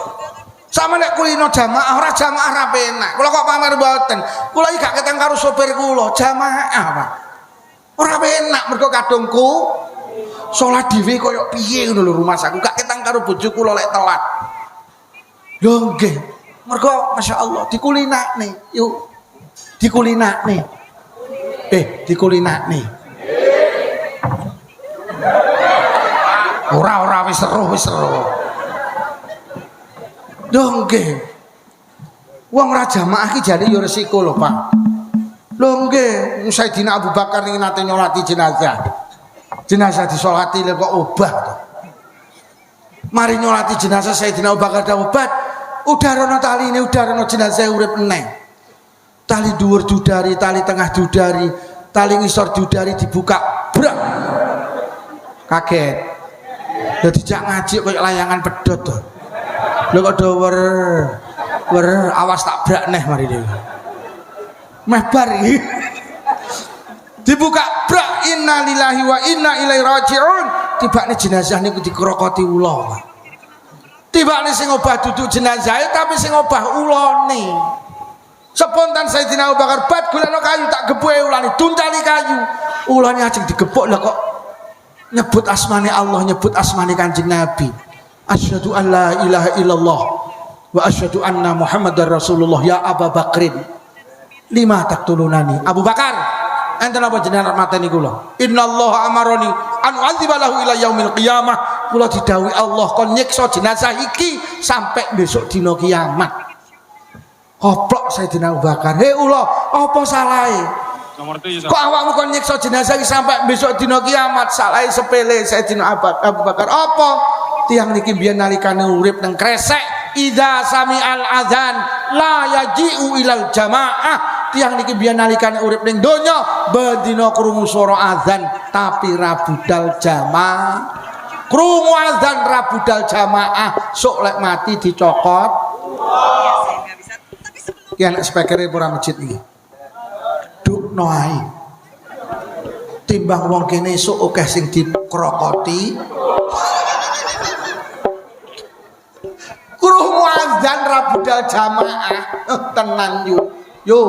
Sama nek kulino jamaah ora jamaah ra penak. Kula kok pamer mboten. Kula iki gak keteng karo sopir kula, jamaah, Pak. Ora enak mergo kadungku salat dhewe kaya piye ngono lho rumah saku gak ketang karo bojo kula lek telat. Lho nggih, mergo masyaallah dikulinakne. Yuk. Dikulinakne. Dikulinakne. Ora wis seru. Lho nggih. Wong ra jamaah iki jane ya resiko lho, Pak. Lho nggih, Sayyidina Abu Bakar niki nate nyolati jenazah. Jenazah disolati lho kok obah to. Mari nyolati jenazah Sayyidina Abu Bakar obat, udarono taline, udarono jenazah urip meneh. Tali dhuwur dudari, tali tengah dudari, tali ngisor dudari dibuka, brak. Kaget. Dadi jak ngaji koyo layangan pedhot to. Lho kok do wer awas tak brak neh mari dhewe. Meh bar iki dibuka brak innalillahi wa inna ilaihi rajiun tibane jenazah niku dikrokoti ula Tibane sing obah duduk jenazah tapi sing obah ulane. Spontan Sayyidina Abu Bakar bat golekno kayu tak gebuke ulane, tuntali kayu. Ulane ajeng digebuk lah kok nyebut asmane Allah, nyebut asmane Kanjeng Nabi. Asyhadu an la ilaha illallah wa asyhadu anna Muhammadar Rasulullah. Ya Abu Bakrin, lima taqtulunani. Abu Bakar, enten apa jenengan mateni kula? Innallaha amaroni an u'adziba lahu ila yaumil qiyamah. Kula didhawuhi Allah kon nyiksa jenazah iki sampai besok dina kiamat. Koplok Sayyidina Abu Bakar. Hei Allah, apa salahe? Kok awakmu kon nyiksa jenazah iki sampai besok dina kiamat? Salahe sepele Sayyidina Abu Bakar. Apa? Tiang niki biyen nalikane urip nang kresek, idza sami'al adzan la yaji'u ilal jamaah. Tiang niki biyen nalikane urip ning donya bendina krungu swara adzan tapi ra budal jamaah. Krungu adzan ra budal jamaah, sok lek mati dicokot. Ki anak spekere ora masjid iki. Dukno ae. Timbang wong kene sok akeh sing dikrokoti. Krungu adzan ra budal jamaah. Tenan yo.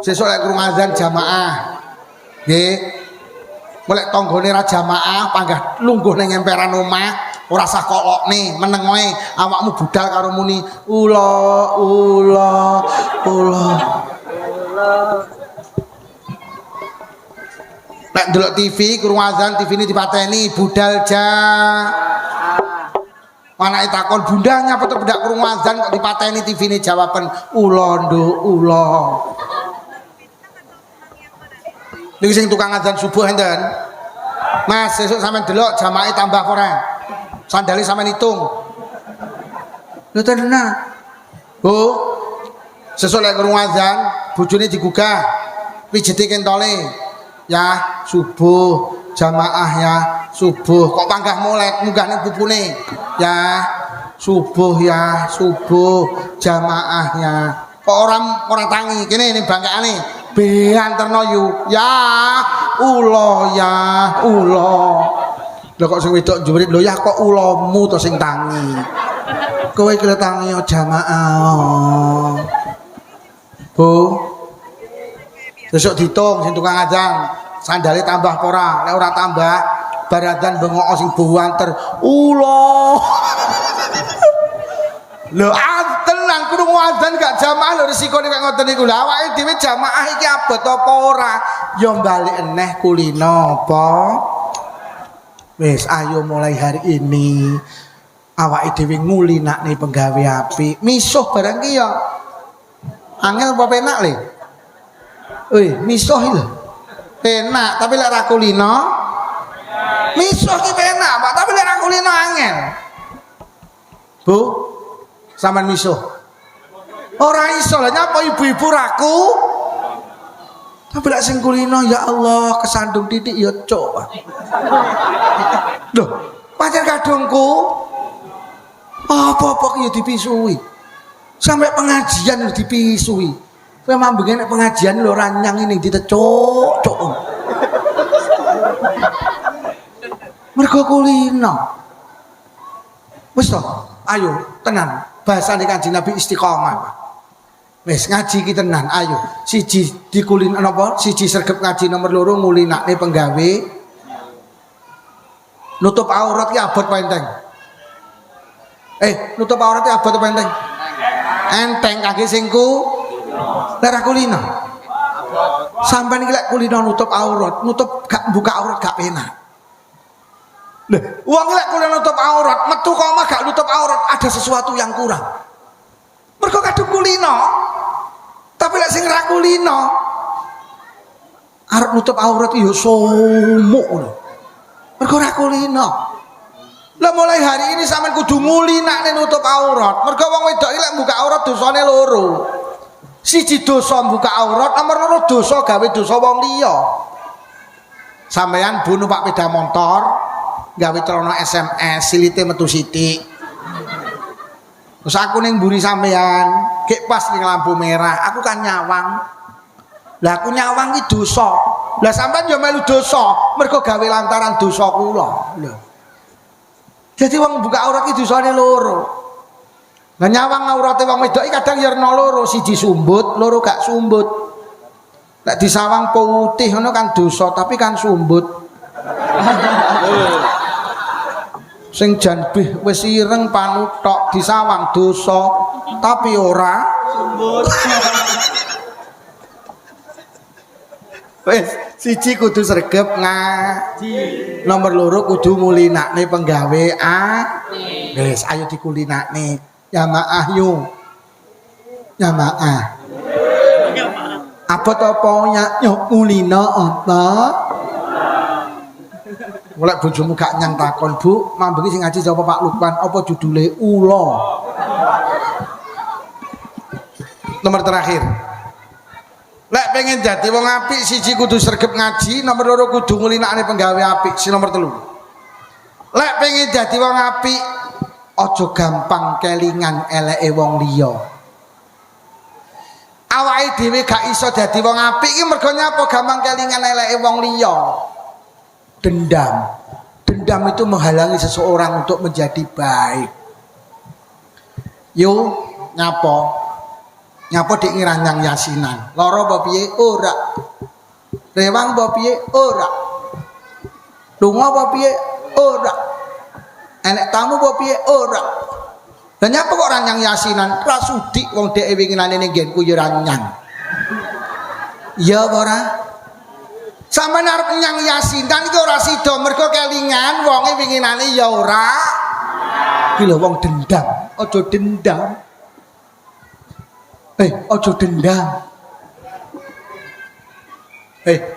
Sesuk lek krungu adzan jamaah. Nggih. Golek tanggane ra jamaah panggah lungguh ning emperan omah, ora sah kolokne, meneng wae awakmu budal karo muni ula. Nek ndelok TV krungu adzan, TV-ne dipateni budal ja. Anake takon, "Bunda nyapa to budak krungu adzan kok dipateni TV-ne?" Jawaban, "Ula, Nduk, ula." Niki sing tukang adzan subuh enten. Mas, sesuk sampean delok jamaah tambah apa ora? Sandale sampean hitung. Lho tenan. Bu, sesuk lek krungu adzan, bojone digugah. Pijete kentole. Ya, subuh jamaah ya, subuh. Kok panggah molek munggah ning pupune? Ya, subuh ya, subuh jamaahnya. Kok orang tangi kene ning bangkane. Beanterno yu ya ulo ya ulo. Lho kok sing wedok jurit lho ya kok ulomu to sing tangi. Kowe iki tangi jamaah. Bu. Besok ditung sing tukang adzan, sandale tambah apa ora? Lek ora tambah, baradan bengok sing buanter ulo. Lho tenan krungu adzan gak jamaah lho resikone kok ngoten niku. Lah awake dhewe jamaah iki abot apa ora? Ya balik eneh kulino apa? Wis ayo mulai hari ini awake dhewe ngulinakne penggawe apik. Misuh barang ki ya angel apa penak le? Misuh lho. Penak tapi lek ra kulino misuh ki penak, Pak, tapi lek ra kulino angel. Bu, sampean misuh. Ora iso lah nyapa ibu-ibu raku. Tapi lek sing kulino ya Allah kesandung titik ya cok. Loh, pancen kadungku. Apa-apa ki ya dipisui. Sampai pengajian lho dipisui. Kowe mambenge nek pengajian lho ranyang ini ditecuk cok. Mergo kulino. Wis to, ayo tenan. Bahasane Kanjeng Nabi istiqomah, Pak. Wis ngaji ki tenan, ayo. Siji dikulin napa? Siji sregep ngaji nomor loro ngulinakne penggawe. Nutup aurat ki abot apa enteng? Nutup aurat ki abot apa enteng? Enteng kangge sing lek kulino. Sampeyan iki lek kulino nutup aurat, nutup gak buka aurat gak penak. Lho, wong lek kulino nutup aurat, metu kok omah gak nutup aurat, ada sesuatu yang kurang. Mergo kadung kulino. Tapi lek sing ra kulino arep nutup aurat yo somuk ngono. Mergo ra kulino. Lah mulai hari ini sampean kudu ngulinakne nutup aurat. Mergo wong wedok iki lek buka aurat dosane loro. Siji dosa buka aurat, nomor loro dosa gawe dosa wong liya. Sampeyan bu numpak sepeda motor, gawe celana SMS, silite metu sithik. Terus aku ning mburi sampean, gek pas ning lampu merah, aku kan nyawang. Lah aku nyawang iki dosa. Lah sampean yo melu dosa, mergo gawe lantaran dosa kula. Lho. Jadi wong buka aurat iki dosane loro. Lah nyawang aurate wong wedok iki kadang ya ana loro, siji sumbut, loro gak sumbut. Nek disawang putih ngono kan dosa, tapi kan sumbut. Sing janbih wis ireng panutok disawang dosa, tapi ora sumbut. Wis siji kudu sregep ngaji. Nomor loro kudu ngulinakne penggawe wis ayo dikulinakne. Jamaah yo. Jamaah. Apa to ponya kulina apa? Mulai bojomu gak nyang takon, Bu, mambengi sing ngaji sapa Pak Lukman, apa judule ula? Nomor terakhir. Lek pengen jadi wong apik siji kudu sregep ngaji, nomor loro kudu ngulinakne penggawe apik, si nomor 3. Lek pengen jadi wong apik aja gampang kelingan eleke wong liya. Awake dhewe gak iso dadi wong apik iki mergo nyapa gampang kelingan eleke wong liya. Dendam. Dendam itu menghalangi seseorang untuk menjadi baik. Yo nyapa? Nyapa dik ngiranyang yasinan. Lara apa piye? Ora. Rewang apa piye? Ora. Lunga apa piye? Ora. Enek tamu apa piye? Ora. Lah nyapa kok ranyang yasinan? Ra sudik wong dhek winginane ning nggenku ya ranyang. Ya ora? Sampeyan arep nyang yasinan iki ora sida mergo kelingan wonge winginane ya ora. Iki lho wong dendam, aja dendam. Aja dendam.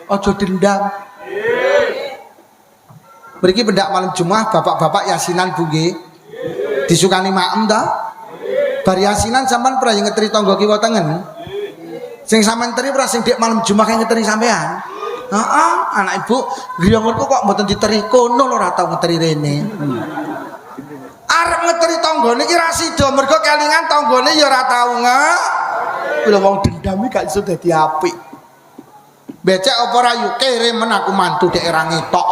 Aja dendam. Mriki pendak malam Jumat bapak-bapak yasinan Bu nggih. Disukani maem ta? Bar yasinan sampean pernah ngeteri tangga kiwa tengen. Sing sampean teri pernah sing dik malam Jumat ngeteri sampean. Heeh, anak ibu griyongku kok mboten diteri kono lho ora tau ngeteri rene. Arep ngeteri tanggane iki ra sida mergo kelingan tanggane ya ora tau Lha wong dendam iki gak iso dadi apik. Becek apa ra yu kere men aku mantu dek ra ngetok.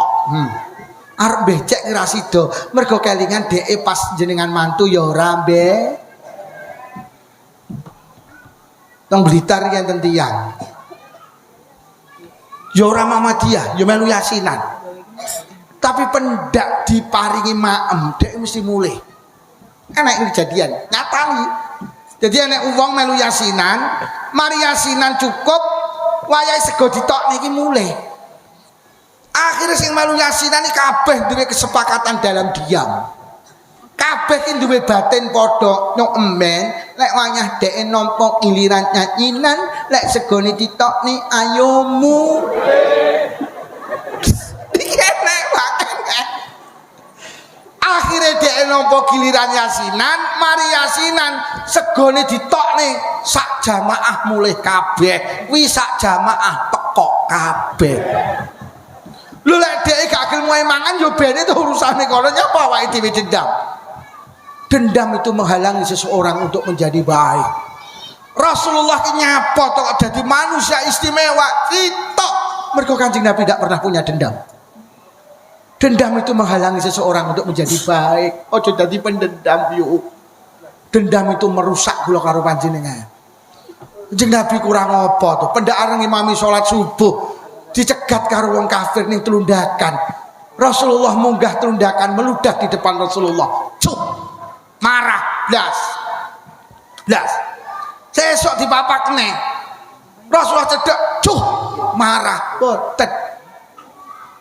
Arep becek ora sida mergo kelingan deke pas jenengan mantu ya ora Tong Blitar iki enten tiyang. Ya ora Muhammadiyah, ya melu yasinan. Tapi pendak diparingi maem, dek mesti mulih. Enak kejadian, nyatani. Jadi enek wong melu yasinan, mari yasinan cukup, wayahe sego ditok niki mulih. Akhirnya sing melu yasinan iki kabeh duwe kesepakatan dalam diam. Kabeh iki duwe batin padha nyok emben, lek wayah dheke nampa giliran nyanyinan, lek segone ditokne ayomu. Akhirnya dheke nampa giliran yasinan, mari yasinan segone ditokne sak jamaah mulih kabeh. Kuwi sak jamaah tekok kabeh. Lho lek dheke gak gelem mangan yo bene itu urusane kono nyapa awake dhewe dendam. Dendam itu menghalangi seseorang untuk menjadi baik. Rasulullah nyapa tok dadi manusia istimewa sitok mergo Kanjeng Nabi tidak pernah punya dendam. Dendam itu menghalangi seseorang untuk menjadi baik. Ojo dadi pendendam yuk. Dendam itu merusak kula karo panjenengan. Kanjeng Nabi kurang apa tuh? Pendak ngimami salat subuh dicegat karo wong kafir ning telundakan. Rasulullah munggah telundakan meludah di depan Rasulullah. Cuk. Marah blas sesok dipapakne Rasulullah cedek marah boten.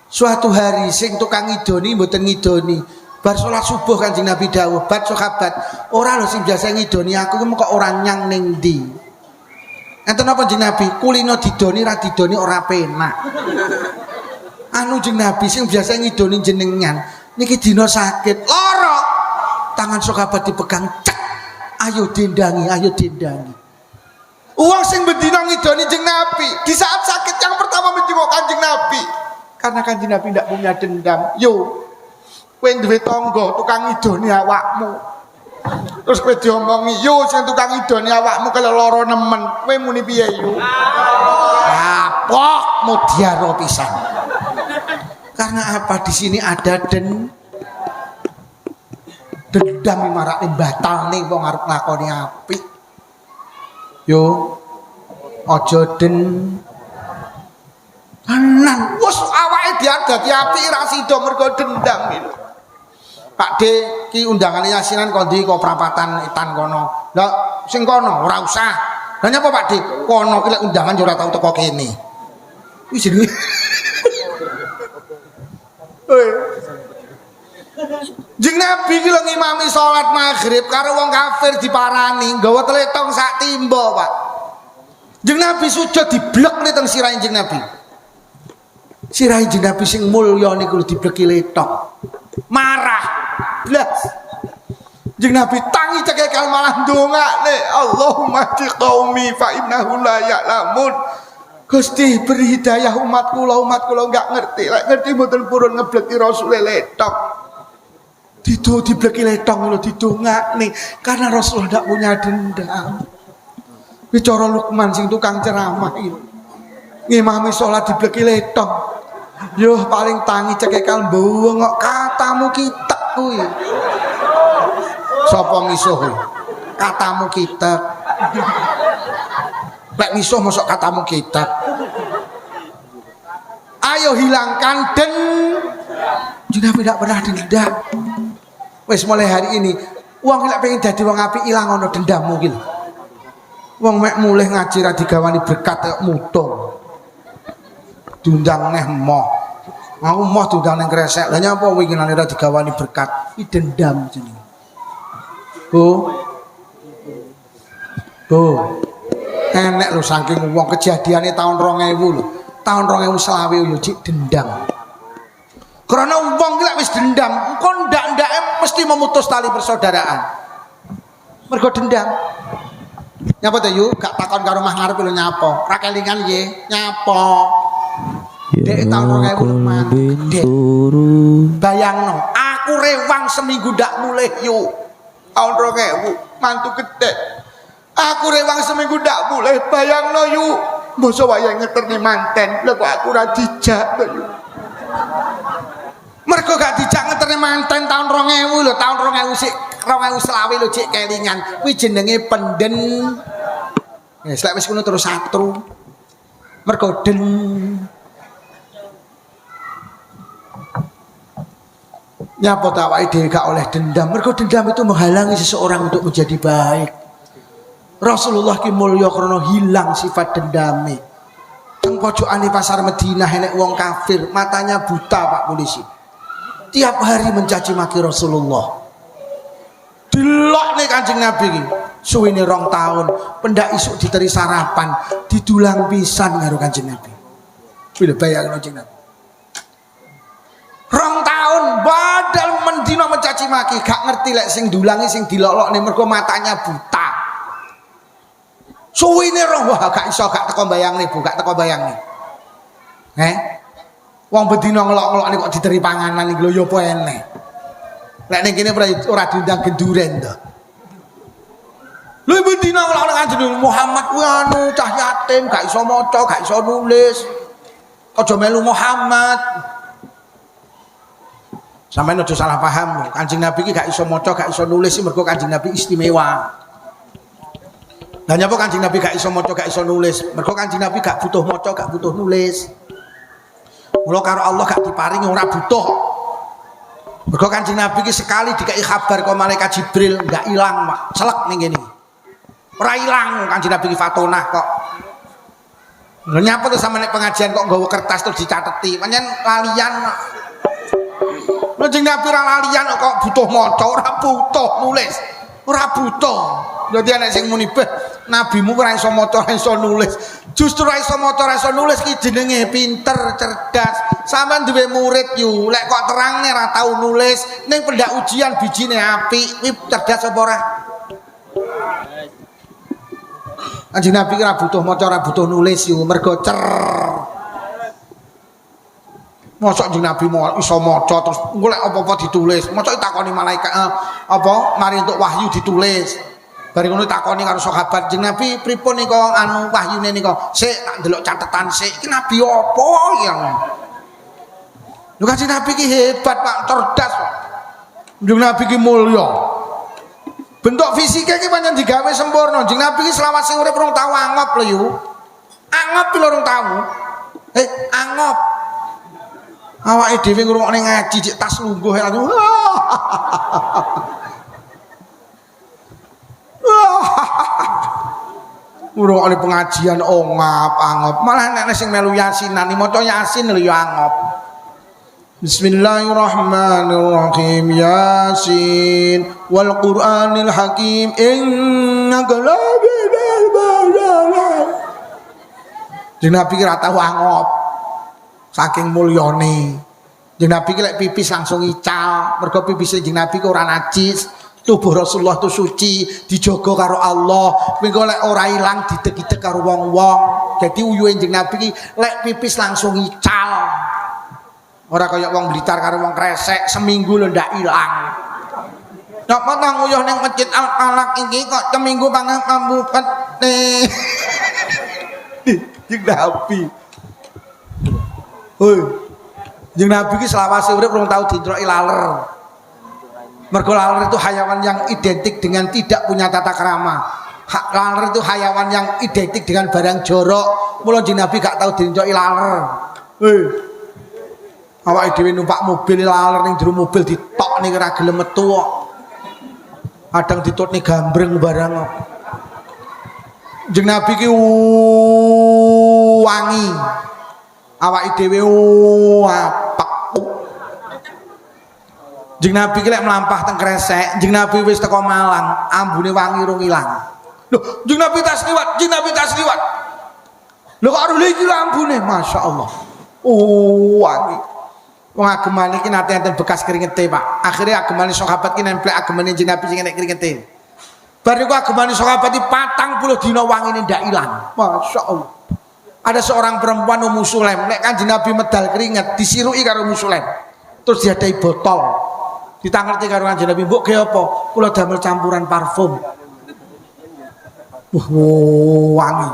Suatu hari sing tukang ngidoni mboten ngidoni bar salat subuh Kanjeng Nabi dawuh bat sahabat ora lho sing biasa ngidoni aku kok ora nyang ning ndi enten apa Kanjeng Nabi kulino didoni ra didoni ora penak anu Kanjeng Nabi sing biasa ngidoni jenengan niki dina sakit lara tangan sahabat dipegang cek ayo dendangi uang sing bendina ngidoni Kanjeng Nabi di saat sakit yang pertama menjenguk Kanjeng Nabi karena Kanjeng Nabi tidak punya dendam. Yo kowe duwe tangga tukang ngidoni awakmu terus kowe diomongi yo sing tukang ngidoni awakmu kalau lara nemen kowe muni piye yo kapok mutiara pisan karena apa di sini ada dendam marake batalne wong arep nglakoni apik. Yo aja tenan wis awake diadati apik ra sida mergo dendam iki. Pak D ki undangan yasinan kondi kok prapatan etan kono. Lah sing kono ora usah. Lah nyapa Pak D? Kono ki lek undangan yo ora tau teko kene. Wis jenenge. Jeng Nabi ki lho ngimami salat maghrib karo wong kafir diparani nggawa tletong sak timba, Pak. Jeng Nabi sujud diblek ning teng sirahe Jeng Nabi. Sirahe Jeng Nabi sing mulya niku lho dibleki letong. Marah blas. Jeng Nabi tangi cekekal malah ndongakne, Allahumma di qaumi fa innahu la ya'lamun. Gusti beri hidayah umat kula enggak ngerti. Lek ngerti mboten purun ngebleki Rasul letong. Dibleki letong lho didongakne karena Rasul ndak punya dendam. Bicara Lukman sing tukang ceramah iki. Ngimami salat dibleki letong. Yo paling tangi cekekal mbengok katamu kitek kuwi. Sapa misuh kuwi? Katamu kitek. Lek misuh mosok katamu kitek. Ayo hilangkan juga tidak pernah dendam. Wes mulai hari ini wong lek pengen dadi wong apik ilang ana dendammu ki. Wong mek mulih ngaji ra digawani berkat kaya mutung. Diundang neh moh. Aku moh diundang nang kresek. Lah nyapa winginane ra digawani berkat? Iki dendam jenenge. Bu. Enek lho saking wong kejadiane tahun 2000 lho. Tahun 2020 yo cik dendam. Karena wong ki lek wis dendam, engko ndak-ndake mesti memutus tali persaudaraan. Mergo dendam. Nyapa to yu? Gak takon karo mah ngarep lho nyapa. Ra kelingan ye, nyapa. Dek tahun 2000 Dek. Bayangno, aku rewang seminggu ndak mulih yu. Tahun 2000 mantu gedhe. Aku rewang seminggu ndak mulih, bayangno yu. Mosok wayahe ngeterne manten, lho kok aku ora dijak to yu. Mergo gak dijak ngeterne manten tahun 2000 lho, tahun 2000 sik 2020 lho cek kelingan. Kuwi jenenge penden. Wis lek wis ngono terus satru. Mergo den. Nyapa ta awake dhewe gak oleh dendam. Mergo dendam itu menghalangi seseorang untuk menjadi baik. Rasulullah ki mulya krana hilang sifat dendame. Teng pojokane pasar Madinah enek wong kafir, matanya buta Pak polisi. Tiap hari mencaci maki Rasulullah. Dilokne Kanjeng Nabi iki. Suwene 2 tahun, pendak isuk diteri sarapan, didulang pisan karo Kanjeng Nabi. Bila bayangno Kanjeng Nabi. 2 tahun badal mendina mencaci maki, gak ngerti lek sing dulangi sing dilolokne mergo matanya buta. Suwine roh wah gak iso gak teko bayangne Bu, gak teko bayangne. Wong bedina ngelok-ngelokne kok diteri panganan iki lho ya apa eneh. Lek ning kene ora diundang genduren to. Lho bedina ngelok Kanjeng Muhammad kuwi anu cah yatim, gak iso maca, gak iso nulis. Aja melu Muhammad. Sampeyan aja salah paham, Kanjeng Nabi iki gak iso maca, gak iso nulis mergo Kanjeng Nabi istimewa. Lah nyapa Kanjeng Nabi gak iso maca, gak iso nulis? Mergo Kanjeng Nabi gak butuh maca, gak butuh nulis. Mula karo Allah gak diparingi ora butuh. Mergo Kanjeng Nabi ki sekali dikai kabar karo malaikat Jibril gak ilang, Pak. Celek ning kene. Ora ilang Kanjeng Nabi ki fatonah kok. Lha nyapa to sampe nek pengajian kok nggawa kertas terus dicateti. Pancen lalian. Kanjeng Nabi ora lalian kok butuh maca, ora butuh nulis. Ora butuh. Dadi ana sing muni beh nabimu ora iso maca, ora iso nulis. Justru ora iso maca, ora iso nulis ki jenenge pinter, cerdas. Sampeyan duwe murid yu, lek kok terangne ora tau nulis, ning pendak ujian bijine apik, kuwi cerdas apa ora? Kanjeng Nabi ora butuh maca, ora butuh nulis yu, mergo cer. Mosok Kanjeng Nabi iso maca terus golek apa-apa ditulis. Mosok takoni malaikat apa mari untuk wahyu ditulis. Bari ngono takoni karo sahabat Kanjeng Nabi pripun nika anu wahyune nika. Sik tak ndelok catetan sik. Iki nabi apa yang? Lho Kanjeng Nabi ki hebat Pak, cerdas Pak. Kanjeng Nabi ki mulya. Bentuk fisiknya iki pancen digawe sempurna. Jeng Nabi iki selawat sing urip rong tau angop lho yu. Angop lho rong tau. Angop. Awake dhewe ngrungokne ngaji cek tas lungguh langsung. Ngrungokne pengajian angop. Malah nek sing melu yasinan maca yasin lho ya angop. Bismillahirrahmanirrahim. Yasin wal Qur'anil Hakim innaka laminal mursalin. Jeneng Nabi ki ra tau angop. Saking mulyane. Jeneng Nabi ki lek pipis langsung ical. Mergo pipis jeneng Nabi ki ora najis. Tubuh Rasulullah itu suci, dijogo karo Allah. Mengko lek ora ilang didek-idek karo wong-wong. Dadi uyuhe jeneng Nabi ki lek pipis langsung ical. Ora kaya wong Blitar karo wong Kresek seminggu lho ndak ilang. Nek nang uyuh ning masjid Al-Falaq iki kok seminggu pangan pambupet nih. Jeng Nabi. Hoi. Jeng Nabi ki selawase urip rong tau dintroki laler. Mergo laler itu hayawan yang identik dengan tidak punya tata krama. Laler itu hayawan yang identik dengan barang jorok. Mula jeng Nabi gak tau dintroki laler. Hei. Awake dhewe numpak mobil laler ning jero mobil ditok ning ora gelem metu kok. Kadang ditutne gambreng barang kok. Jeng Nabi ki wangi. Awake dhewe apek. Jeng Nabi ki lek mlampah teng Kresek, jeng Nabi wis teko Malang, ambune wangi urung ilang. Lho, jeng Nabi tas liwat, jeng Nabi tas liwat. Lho kok arep iki ambune, masyaallah. Wangi. Wong agemane iki nate enten bekas keringete, Pak. Akhire agemane sahabat ki nemplek agemane jeng Nabi sing enek keringete. Bar niku agemane sahabat iki 40 dina wangine ndak ilang. Masyaallah. Ada seorang perempuan Ummu Sulaim, nek Kanjeng Nabi medal keringet disiruki karo Ummu Sulaim. Terus diadai botol. Ditangerti karo Kanjeng Nabi, "Mbok ge apa? Kula damel campuran parfum." Wangi.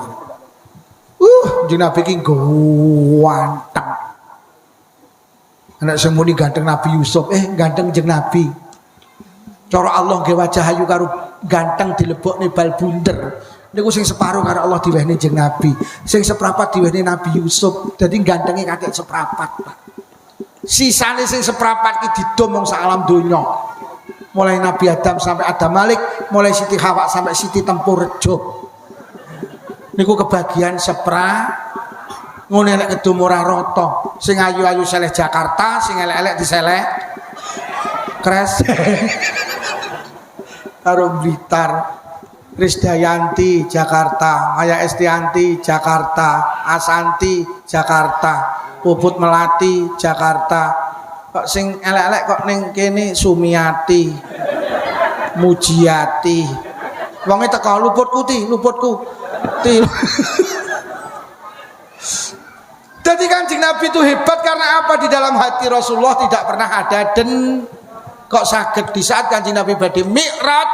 Kanjeng Nabi ki ganteng. Anak sing muni ganteng Nabi Yusuf, ganteng jeng Nabi. Cara Allah nggih wajah ayu karo ganteng dilebokne bal bunder. Niku sing separuh karo Allah diwehne jeng Nabi. Sing seprapat diwehne Nabi Yusuf. Dadi gantenge katik seprapat, Pak. Sisane sing seprapat ki didom wong sak alam donya. Mulai Nabi Adam sampai Adam Malik, mulai Siti Hawa sampai Siti Tempurrejo. Niku kebagian ngene lek kedum ora rata. Sing ayu-ayu seleh Jakarta, sing elek-elek diseleh Kresek. Karo Blitar. Krisdayanti Jakarta, Maya Estianti Jakarta, Asanti Jakarta, Puput Melati Jakarta. Kok sing elek-elek kok ning kene Sumiati, Mujiati. Wonge teko luputku. Jadi Kanjeng Nabi itu hebat karena apa? Di dalam hati Rasulullah tidak pernah ada kok saged di saat Kanjeng Nabi badhe Mi'raj,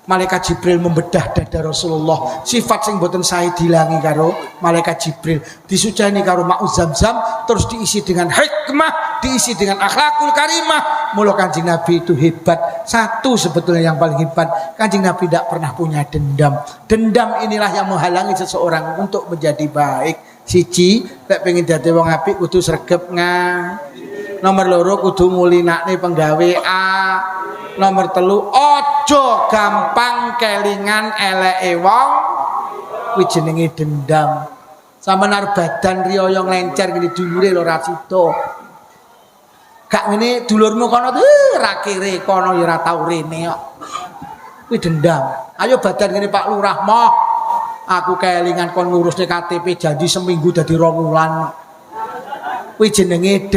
malaikat Jibril membedah dada Rasulullah. Sifat sing boten sae dilangi karo malaikat Jibril, disujani karo ma'u Zamzam, terus diisi dengan hikmah, diisi dengan akhlakul karimah. Mula Kanjeng Nabi itu hebat. Satu sebetulnya yang paling hebat, Kanjeng Nabi tidak pernah punya dendam. Dendam inilah yang menghalangi seseorang untuk menjadi baik. Siji, lek pengen dadi wong apik kudu sregep Nomor loro kudu mulinakne penggawe A. Nomor telu ojo gampang kelingan eleke wong, kuwi jenenge dendam. Sampeyan arep badan riyaya nglencer ngene dhuwure lho ra sida. Gak ngene dulurmu kono ra kere kono ya ora tau rene kok. Kuwi dendam. Ayo badan ngene Pak Lurah moh. Aku kelingan kon ngurusne KTP janji seminggu dadi 2 wulan. Kuwi jenenge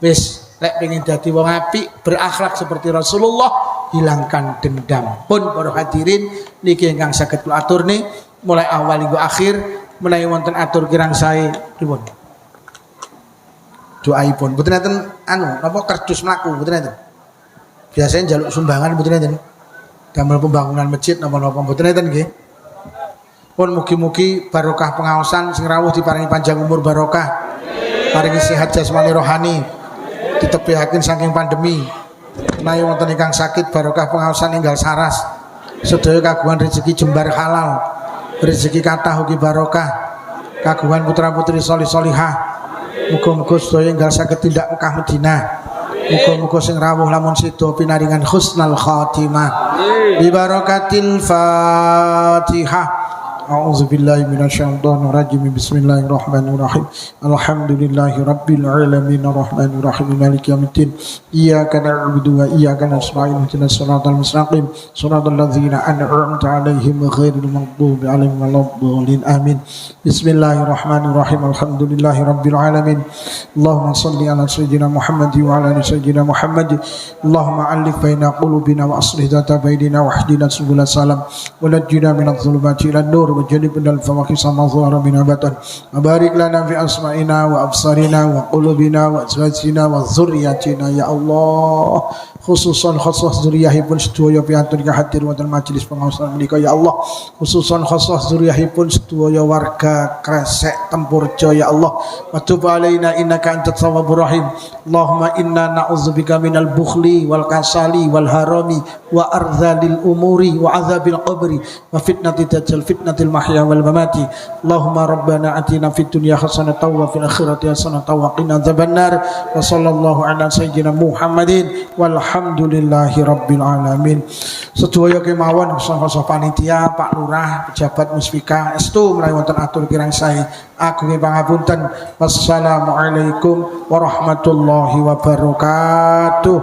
wis lek pengen dadi wong apik, berakhlak seperti Rasulullah, hilangkan dendam. Pun para hadirin niki ingkang saged kula aturne mulai awal hingga akhir menawi wonten atur kirang sae pripun. Doaipun mboten enten napa kerdus mlaku mboten enten. Biasanya njaluk sumbangan mboten enten. Damel pembangunan masjid napa-napa mboten enten nggih. Pun mugi-mugi barokah pengaosan sing rawuh diparingi panjang umur barokah. Paringi sehat jasmani rohani. Ditepihaken saking pandemi. menawi wonten ingkang sakit barokah pengaosan enggal saras. Sedaya kagungan rezeki jembar halal, rezeki kathah ugi barokah, kagungan putra-putri solih solihah. Muga-muga sedaya enggal saged tindak Mekah Madinah. Muga-muga sing rawuh lamun sida pinaringan husnul khatimah. Bi barakatil Fatihah. A'udzu billahi minasyaitonir rajim. Bismillahirrahmanirrahim. Alhamdulillahi rabbil alamin arrahmanir rahim maliki yaumiddin. Iyyaka na'budu wa iyyaka nasta'in ihdinas siratal mustaqim siratal ladzina an'amta 'alaihim ghairil maghdubi 'alaihim waladdallin. Amin. Bismillahirrahmanirrahim. Alhamdulillahi rabbil alamin. Allahumma shalli ala sayyidina Muhammad wa ala ali sayyidina Muhammad. Allahumma 'allif baina qulubina wa aslih dhata bainina wa hdina subul salam wa najjina minadh dhulumati ilan nur وجنبنا الفواحش ما ظهر منها بطن وبارك لنا في أسمائنا وأبصارنا وقلوبنا وأزواجنا وذرياتنا يا الله khususan khusus zuriyahipun sedaya piantun hadir wonten majelis pengaosan menika ya Allah khususan khusus zuriyahipun sedaya warga Kresek Tempurjo ya Allah wa tub alaina innaka antat tawwabur rahim Allahumma inna na'udzubika minal bukhli wal kasali wal harami wa ardhalil umuri wa azabil qabri wa fitnati dajjal fitnatil mahya wal mamati Allahumma rabbana atina fid dunya hasanatan wa fil akhirati hasanatan wa qina adzabannar wa sallallahu ala sayyidina Muhammadin walhamdulillahi rabbil alamin. Sedaya kemawon saha panitia Pak Lurah pejabat Muspika estu menawi wonten atur kirang sae agunging pangapunten. Wassalamualaikum warahmatullahi wabarakatuh.